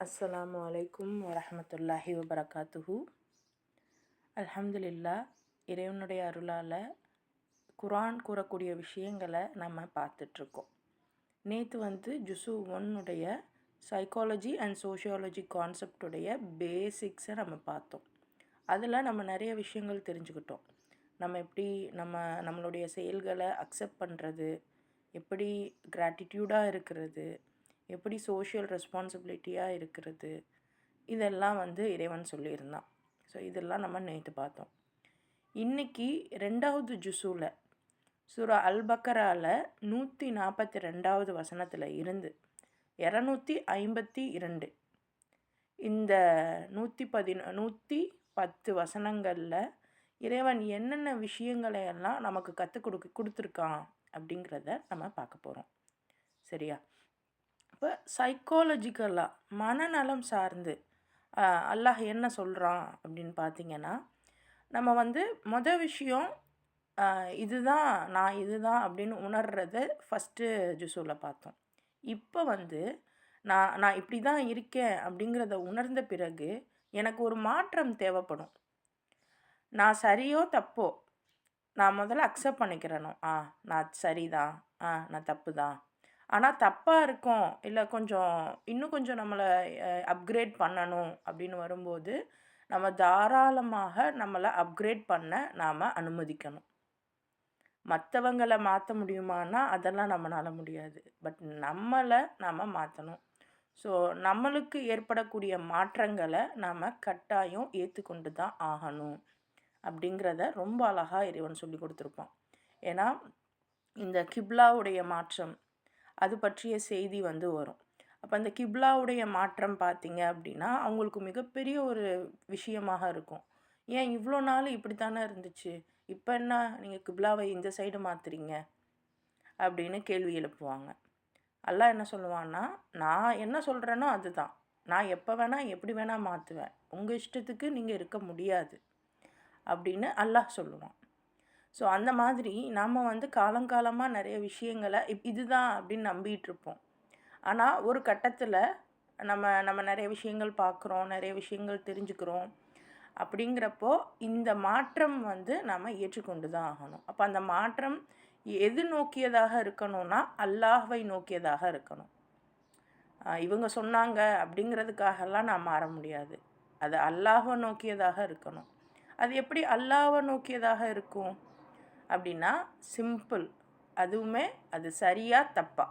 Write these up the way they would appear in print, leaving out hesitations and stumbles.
அஸ்ஸலாமு அலைக்கும் வரஹ்மத்துல்லாஹி வபரகாத்துஹு. அல்ஹம்துலில்லா, இறைவனுடைய அருளால் குர்ஆன் கூறக்கூடிய விஷயங்களை நம்ம பார்த்துட்ருக்கோம். நேற்று ஜுசு 1 சைக்காலஜி அண்ட் சோஷியாலஜி கான்செப்டுடைய பேசிக்ஸை நம்ம பார்த்தோம். அதில் நம்ம நிறைய விஷயங்கள் தெரிஞ்சுக்கிட்டோம். நம்ம எப்படி நம்மளுடைய செயல்களை அக்செப்ட் பண்ணுறது, எப்படி கிராட்டிடியூடாக இருக்கிறது, எப்படி சோஷியல் ரெஸ்பான்சிபிலிட்டியாக இருக்கிறது, இதெல்லாம் இறைவன் சொல்லியிருந்தான். ஸோ இதெல்லாம் நம்ம நேற்று பார்த்தோம். இன்றைக்கி 2வது ஜுஸூவில் சூரா அல் பக்கராவில் 142வது வசனத்தில் இருந்து 252 இந்த 110 வசனங்களில் இறைவன் என்னென்ன விஷயங்களை எல்லாம் நமக்கு கொடுத்துருக்கான் அப்படிங்கிறத நம்ம பார்க்க போகிறோம். சரியா? இப்போ சைக்காலஜிக்கலாக மனநலம் சார்ந்து அல்லாஹ் என்ன சொல்கிறான் அப்படின்னு பார்த்தீங்கன்னா, நம்ம விஷயம் இதுதான் இதுதான் அப்படின்னு உணர்றது ஃபஸ்ட்டு ஜுஸூவில் பார்த்தோம். இப்போ நான் இப்படி தான் இருக்கேன் அப்படிங்கிறத உணர்ந்த பிறகு எனக்கு ஒரு மாற்றம் தேவைப்படும். நான் சரியோ தப்போ நான் முதல்ல அக்செப்ட் பண்ணிக்கிறேனோ, நான் சரிதான், நான் தப்பு தான். ஆனால் தப்பாக இருக்கும், இல்லை இன்னும் கொஞ்சம் நம்மளை அப்கிரேட் பண்ணணும் அப்படின்னு வரும்போது நம்ம தாராளமாக நம்மளை அப்கிரேட் பண்ண நாம் அனுமதிக்கணும். மற்றவங்களை மாற்ற முடியுமானா அதெல்லாம் நம்மளால் முடியாது. பட் நம்மளை நாம் மாற்றணும். ஸோ நம்மளுக்கு ஏற்படக்கூடிய மாற்றங்களை நாம் கட்டாயம் ஏற்றுக்கொண்டு தான் ஆகணும் அப்படிங்கிறத ரொம்ப அழகாக இறைவன் சொல்லி கொடுத்துருப்பான். ஏன்னா இந்த கிப்லாவுடைய மாற்றம் அது பற்றிய செய்தி வரும். அப்போ அந்த கிப்லாவுடைய மாற்றம் பார்த்தீங்க அப்படின்னா அவங்களுக்கு மிகப்பெரிய ஒரு விஷயமாக இருக்கும். ஏன் இவ்வளோ நாள் இப்படி தானே இருந்துச்சு, இப்போ என்ன நீங்கள் கிப்லாவை இந்த சைடு மாற்றுறீங்க அப்படின்னு கேள்வி எழுப்புவாங்க. அல்லாஹ் என்ன சொல்லுவான்னா, நான் என்ன சொல்கிறேனோ அதுதான், நான் எப்போ வேணால் எப்படி வேணால் மாற்றுவேன், உங்கள் இஷ்டத்துக்கு நீங்கள் இருக்க முடியாது அப்படின்னு அல்லாஹ் சொல்லுவான். ஸோ அந்த மாதிரி நாம் காலங்காலமாக நிறைய விஷயங்களை இதுதான் அப்படின்னு நம்பிகிட்ருப்போம். ஆனால் ஒரு கட்டத்தில் நம்ம நிறைய விஷயங்கள் பார்க்குறோம், நிறைய விஷயங்கள் தெரிஞ்சுக்கிறோம். அப்படிங்கிறப்போ இந்த மாற்றம் நாம் ஏற்றுக்கொண்டு தான் ஆகணும். அப்போ அந்த மாற்றம் எது நோக்கியதாக இருக்கணும்னா அல்லாஹ்வை நோக்கியதாக இருக்கணும். இவங்க சொன்னாங்க அப்படிங்கிறதுக்காகலாம் நான் மாற முடியாது. அது அல்லாஹ்வை நோக்கியதாக இருக்கணும். அது எப்படி அல்லாஹ்வை நோக்கியதாக இருக்கும் அப்படின்னா, சிம்பிள். அதுவுமே அது சரியா தப்பா,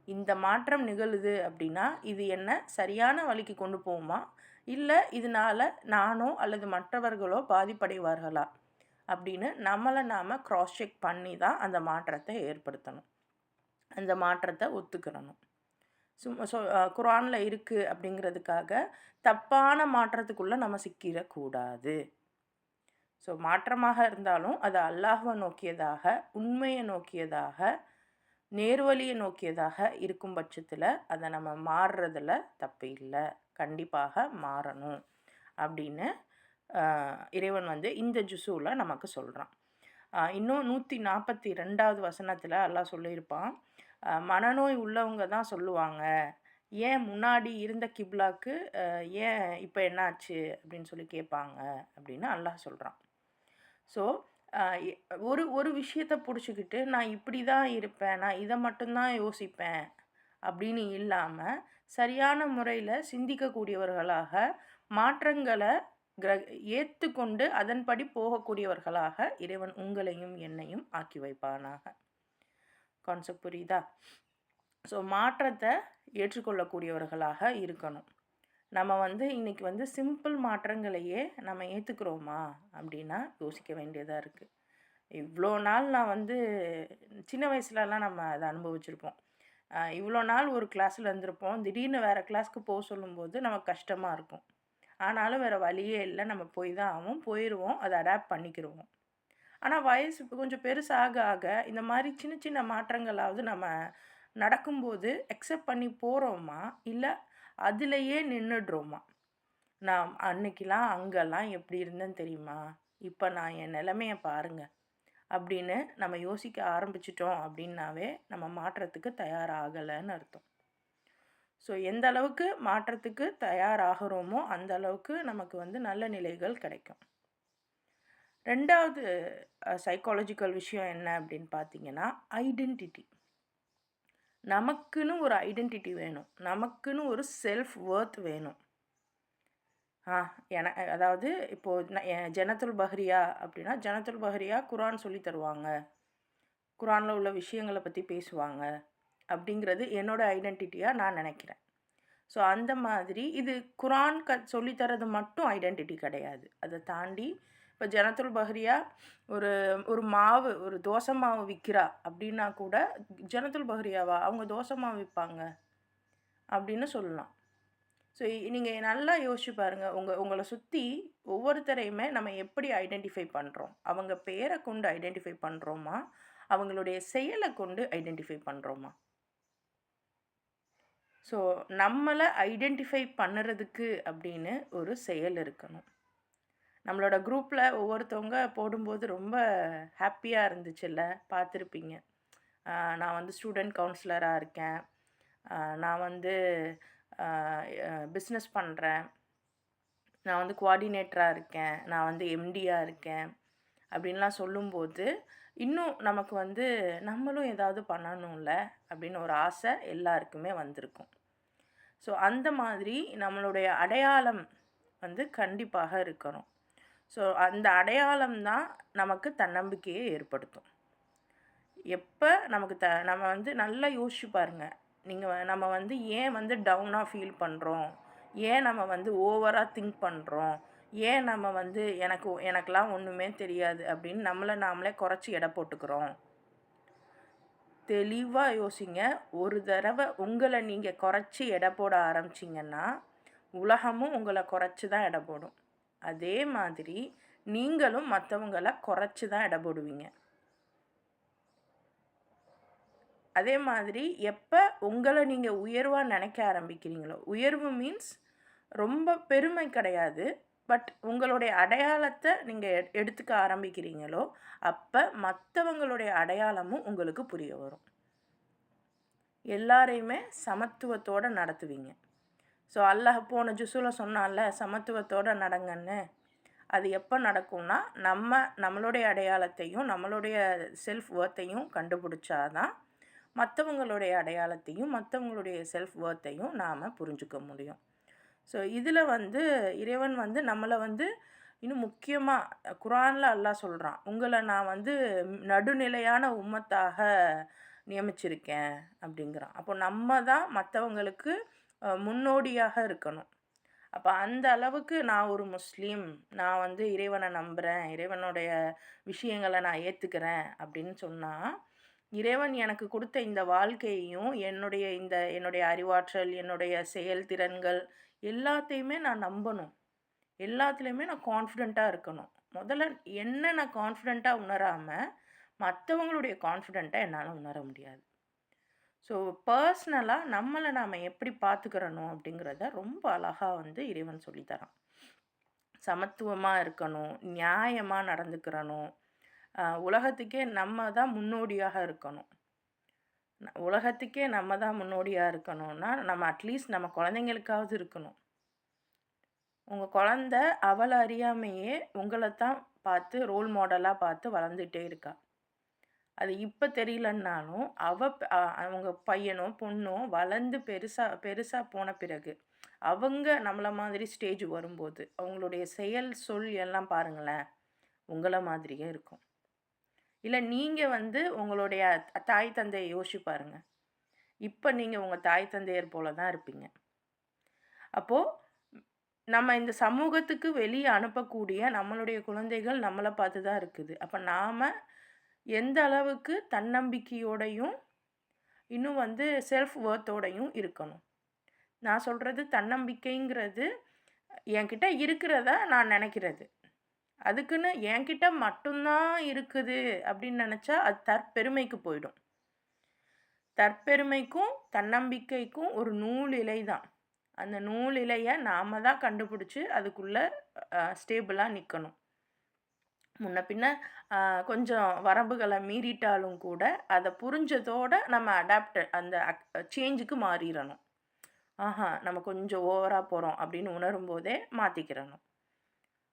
இந்த மாற்றம் நிகழுது அப்படின்னா இது என்ன சரியான வழிக்கு கொண்டு போகுமா, இல்லை இதனால் நானோ அல்லது மற்றவர்களோ பாதிப்படைவார்களா அப்படின்னு நம்மளை நாம் க்ராஸ் செக் பண்ணி தான் அந்த மாற்றத்தை ஏற்படுத்தணும், அந்த மாற்றத்தை ஒத்துக்கிறணும். குர்ஆனில் இருக்குது அப்படிங்கிறதுக்காக தப்பான மாற்றத்துக்குள்ளே நம்ம சிக்கிடக்கூடாது. ஸோ மாற்றமாக இருந்தாலும் அது அல்லாஹ்வை நோக்கியதாக, உண்மையை நோக்கியதாக, நேர்வழியை நோக்கியதாக இருக்கும் பட்சத்தில் அதை நம்ம மாறுறதில் தப்பு இல்லை, கண்டிப்பாக மாறணும் அப்படின்னு இறைவன் இந்த ஜுஸூவில் நமக்கு சொல்கிறான். இன்னும் 142வது வசனத்தில் அல்லாஹ் சொல்லியிருப்பான், மனநோய் உள்ளவங்க தான் சொல்லுவாங்க, ஏன் முன்னாடி இருந்த கிப்லாக்கு ஏன் இப்போ என்னாச்சு அப்படின்னு சொல்லி கேட்பாங்க அப்படின்னு அல்லாஹ் சொல்கிறான். ஸோ ஒரு விஷயத்தை பிடிச்சிக்கிட்டு நான் இப்படி தான் இருப்பேன், நான் இதை மட்டும்தான் யோசிப்பேன் அப்படின்னு இல்லாமல் சரியான முறையில் சிந்திக்கக்கூடியவர்களாக, மாற்றங்களை ஏற்றுக்கொண்டு அதன்படி போகக்கூடியவர்களாக இறைவன் உங்களையும் என்னையும் ஆக்கி வைப்பானாக. கான்செப்ட் புரியுதா? ஸோ மாற்றத்தை ஏற்றுக்கொள்ளக்கூடியவர்களாக இருக்கணும். நம்ம இன்றைக்கி சிம்பிள் மாற்றங்களையே நம்ம ஏற்றுக்கிறோமா அப்படின்னா யோசிக்க வேண்டியதாக இருக்குது. இவ்வளோ நாள் நான் சின்ன வயசுலலாம் நம்ம அதை அனுபவிச்சிருப்போம். இவ்வளோ நாள் ஒரு கிளாஸில் இருந்திருப்போம், திடீர்னு வேறு கிளாஸ்க்கு போக சொல்லும்போது நமக்கு கஷ்டமாக இருக்கும். ஆனாலும் வேறு வழியே இல்லை, நம்ம போய் தான் ஆகும், போயிடுவோம், அதை அடாப்ட் பண்ணிக்கிடுவோம். ஆனால் வயசு கொஞ்சம் பெருசாக ஆக இந்த மாதிரி சின்ன சின்ன மாற்றங்களாவது நம்ம நடக்கும்போது அக்செப்ட் பண்ணி போகிறோமா, இல்லை அதிலையே நின்றுடுறோமா? நான் அன்னைக்கெலாம் அங்கெல்லாம் எப்படி இருந்தேன்னு தெரியுமா, இப்போ நான் என் நிலைமையை பாருங்கள் அப்படின்னு நம்ம யோசிக்க ஆரம்பிச்சிட்டோம் அப்படின்னாவே நம்ம மாற்றத்துக்கு தயாராகலைன்னு அர்த்தம். ஸோ எந்த அளவுக்கு மாற்றத்துக்கு தயாராகிறோமோ அந்த அளவுக்கு நமக்கு வந்து நல்ல நிலைகள் கிடைக்கும். 2வது சைக்காலஜிக்கல் விஷயம் என்ன அப்படின்னு பார்த்தீங்கன்னா, ஐடென்டிட்டி. நமக்குன்னு ஒரு ஐடென்டிட்டி வேணும். நமக்குன்னு ஒரு செல்ஃப் வொர்த் வேணும். அதாவது இப்போ ஜனத்துல் பஹ்ரியா அப்படின்னா, ஜனத்துல் பஹ்ரியா குரான் சொல்லி தருவாங்க. குரானில் உள்ள விஷயங்களை பற்றி பேசுவாங்க அப்படிங்கிறது என்னோட ஐடென்டிட்டியாக நான் நினைக்கிறேன். ஸோ அந்த மாதிரி இது குரான் சொல்லி தரது மட்டும் ஐடென்டிட்டி கிடையாது. அதை தாண்டி இப்போ ஜனத்துல் பஹ்ரியா ஒரு ஒரு மாவு ஒரு தோசை மாவு விற்கிறா அப்படின்னா கூட, ஜனத்துல் பஹ்ரியாவா அவங்க தோசை மாவு விற்பாங்க அப்படின்னு சொல்லலாம். ஸோ நீங்கள் நல்லா யோசிச்சு பாருங்கள். உங்களை சுற்றி ஒவ்வொருத்தரையுமே நம்ம எப்படி ஐடென்டிஃபை பண்ணுறோம்? அவங்க பேரை கொண்டு ஐடென்டிஃபை பண்ணுறோமா? அவங்களுடைய செயலை கொண்டு ஐடென்டிஃபை பண்ணுறோமா? ஸோ நம்மளை ஐடென்டிஃபை பண்ணுறதுக்கு அப்படின்னு ஒரு செயல் இருக்கணும். நம்மளோட குரூப்பில் ஒவ்வொருத்தவங்க போடும்போது ரொம்ப ஹாப்பியாக இருந்துச்சுல்ல, பார்த்துருப்பீங்க. நான் வந்து ஸ்டூடெண்ட் கவுன்சிலராக இருக்கேன், நான் வந்து பிஸ்னஸ் பண்ணுறேன், நான் வந்து கோஆர்டினேட்டராக இருக்கேன், நான் வந்து எம்டியாக இருக்கேன் அப்படின்லாம் சொல்லும்போது, இன்னும் நமக்கு வந்து நம்மளும் ஏதாவது பண்ணணும்ல அப்படின்னு ஒரு ஆசை எல்லாருக்குமே வந்திருக்கும். ஸோ அந்த மாதிரி நம்மளுடைய அடையாளம் வந்து கண்டிப்பாக இருக்கணும். ஸோ அந்த அடையாளம் தான் நமக்கு தன்னம்பிக்கையை ஏற்படுத்தும். எப்போ நமக்கு நம்ம வந்து நல்லா யோசிச்சு பாருங்கள். நம்ம வந்து ஏன் வந்து டவுனாக ஃபீல் பண்ணுறோம்? ஏன் நம்ம வந்து ஓவராக திங்க் பண்ணுறோம்? ஏன் நம்ம வந்து எனக்கெலாம் ஒன்றுமே தெரியாது அப்படின்னு நம்மளை நாமளே குறைச்சி எடை போட்டுக்கிறோம்? தெளிவாக யோசிங்க. ஒரு தடவை உங்களை நீங்கள் குறைச்சி எடை போட ஆரம்பிச்சிங்கன்னா, உலகமும் உங்களை குறைச்சி தான் எடை போடும். அதே மாதிரி நீங்களும் மற்றவங்களை குறைச்சி தான் எடை போடுவீங்க. அதே மாதிரி எப்போ உங்களை நீங்கள் உயர்வாக நினைக்க ஆரம்பிக்கிறீங்களோ, உயர்வு மீன்ஸ் ரொம்ப பெருமை கிடையாது, பட் உங்களுடைய அடையாளத்தை நீங்கள் எடுத்துக்க ஆரம்பிக்கிறீங்களோ, அப்போ மற்றவங்களுடைய அடையாளமும் உங்களுக்கு புரிய வரும். எல்லாரையுமே சமத்துவத்தோடு நடத்துவீங்க. ஸோ அல்லாஹ் போன ஜுஸில் சொன்னால சமத்துவத்தோடு நடங்கன்னு. அது எப்போ நடக்கும்னா, நம்மளுடைய அடையாளத்தையும் நம்மளுடைய செல்ஃப் வொர்த்தையும் கண்டுபிடிச்சாதான் மற்றவங்களுடைய அடையாளத்தையும் மற்றவங்களுடைய செல்ஃப் வொர்த்தையும் நாம் புரிஞ்சுக்க முடியும். ஸோ இதில் வந்து இறைவன் வந்து நம்மளை வந்து இன்னும் முக்கியமாக குரானில் அல்லாஹ் சொல்கிறான், உங்களை நான் வந்து நடுநிலையான உம்மத்தாக நியமிச்சிருக்கேன் அப்படிங்கிறான். அப்போ நம்ம தான் மற்றவங்களுக்கு முன்னோடியாக இருக்கணும். அப்போ அந்த அளவுக்கு நான் ஒரு முஸ்லீம், நான் வந்து இறைவனை நம்புகிறேன், இறைவனுடைய விஷயங்களை நான் ஏற்றுக்கிறேன் அப்படின்னு சொன்னால், இறைவன் எனக்கு கொடுத்த இந்த வாழ்க்கையையும் என்னுடைய அறிவாற்றல், என்னுடைய செயல்திறன்கள் எல்லாத்தையுமே நான் நம்பணும். எல்லாத்துலேயுமே நான் கான்ஃபிடெண்ட்டாக இருக்கணும். முதல்ல என்ன நான் கான்ஃபிடெண்ட்டாக உணராமல் மற்றவங்களுடைய கான்ஃபிடெண்ட்டாக என்னால் உணர முடியாது. ஸோ பர்சனலாக நம்மளை நாம் எப்படி பார்த்துக்கிறணும் அப்படிங்கிறத ரொம்ப அழகாக வந்து இறைவன் சொல்லித்தரான். சமத்துவமாக இருக்கணும், நியாயமாக நடந்துக்கிறணும், உலகத்துக்கே நம்ம தான் முன்னோடியாக இருக்கணும். உலகத்துக்கே நம்ம தான் முன்னோடியாக இருக்கணும்னா நம்ம அட்லீஸ்ட் நம்ம குழந்தைங்களுக்காவது இருக்கணும். உங்கள் குழந்த அவளை அறியாமையே உங்களை தான் பார்த்து ரோல் மாடலாக பார்த்து வளர்ந்துகிட்டே இருக்கா. அது இப்போ தெரியலன்னாலும் அவங்க பையனோ பொண்ணோ வளர்ந்து பெருசாக போன பிறகு அவங்க நம்மளை மாதிரி ஸ்டேஜ் வரும்போது அவங்களுடைய செயல் சொல் எல்லாம் பாருங்களேன், உங்களை மாதிரியே இருக்கும். இல்லை நீங்கள் வந்து உங்களுடைய தாய் தந்தையை யோசிச்சு பாருங்கள். இப்போ நீங்கள் உங்கள் தாய் தந்தையர் போல தான் இருப்பீங்க. அப்போது நம்ம இந்த சமூகத்துக்கு வெளியே அனுப்பக்கூடிய நம்மளுடைய குழந்தைகள் நம்மளை பார்த்து தான் இருக்குது. அப்போ நாம் எந்த அளவுக்கு தன்னம்பிக்கையோடையும் இன்னும் வந்து செல்ஃப் வொர்த்தோடையும் இருக்கணும். நான் சொல்கிறது தன்னம்பிக்கைங்கிறது என்கிட்ட இருக்கிறதா நான் நினைக்கிறது. அதுக்குன்னு என்கிட்ட மட்டும்தான் இருக்குது அப்படின்னு நினச்சா அது தற்பெருமைக்கு போயிடும். தற்பெருமைக்கும் தன்னம்பிக்கைக்கும் ஒரு நூல் இலை தான். அந்த நூல் இலையை நாம் தான் கண்டுபிடிச்சி அதுக்குள்ளே ஸ்டேபிளாக நிற்கணும். முன்ன பின்ன கொஞ்சம் வரம்புகளை மீறிட்டாலும் கூட அதை புரிஞ்சதோடு நம்ம அந்த சேஞ்சுக்கு மாறிடணும். நம்ம கொஞ்சம் ஓவராக போகிறோம் அப்படின்னு உணரும் போதே மாற்றிக்கிறணும்.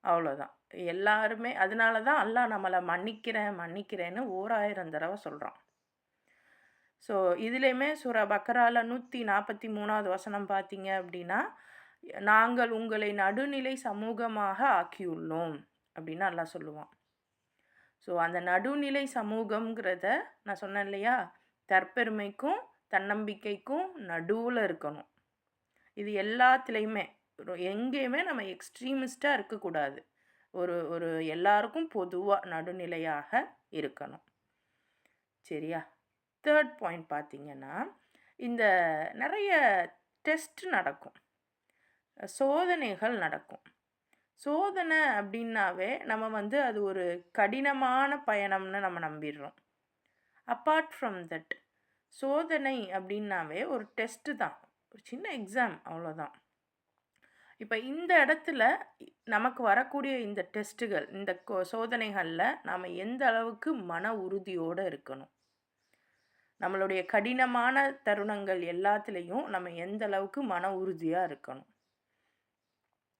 அவ்வளோதான். எல்லாருமே அதனால தான் அல்லாஹ் நம்மளை மன்னிக்கிறேன் மன்னிக்கிறேன்னு 1000 தடவை சொல்கிறான். ஸோ இதுலேயுமே சூரா பக்கரால 143வது வசனம் பார்த்தீங்க அப்படின்னா, நாங்கள் உங்களை நடுநிலை சமூகமாக ஆக்கியுள்ளோம் அப்படின்னு அல்லாஹ் சொல்லுவான். ஸோ அந்த நடுநிலை சமூகம்ங்கிறத நான் சொன்னேன் இல்லையா, தற்பெருமைக்கும் தன்னம்பிக்கைக்கும் நடுவில் இருக்கணும். இது எல்லாத்துலேயுமே எங்கேயுமே நம்ம எக்ஸ்ட்ரீமிஸ்டாக இருக்கக்கூடாது. ஒரு ஒரு எல்லாருக்கும் பொதுவாக நடுநிலையாக இருக்கணும். சரியா? 3rd பாயிண்ட் பார்த்தீங்கன்னா, இந்த நிறைய டெஸ்ட் நடக்கும், சோதனைகள் நடக்கும். சோதனை அப்படின்னாவே நம்ம அது ஒரு கடினமான பயணம்னு நம்ம நம்பிடுறோம். அப்பார்ட் ஃப்ரம் தட், சோதனை அப்படின்னாவே ஒரு டெஸ்ட்டு தான், ஒரு சின்ன எக்ஸாம், அவ்வளோதான். இப்போ இந்த இடத்துல நமக்கு வரக்கூடிய இந்த டெஸ்ட்டுகள், இந்த சோதனைகளில் நாம் எந்த அளவுக்கு மன உறுதியோடு இருக்கணும், நம்மளுடைய கடினமான தருணங்கள் எல்லாத்துலேயும் நம்ம எந்த அளவுக்கு மன உறுதியாக இருக்கணும்.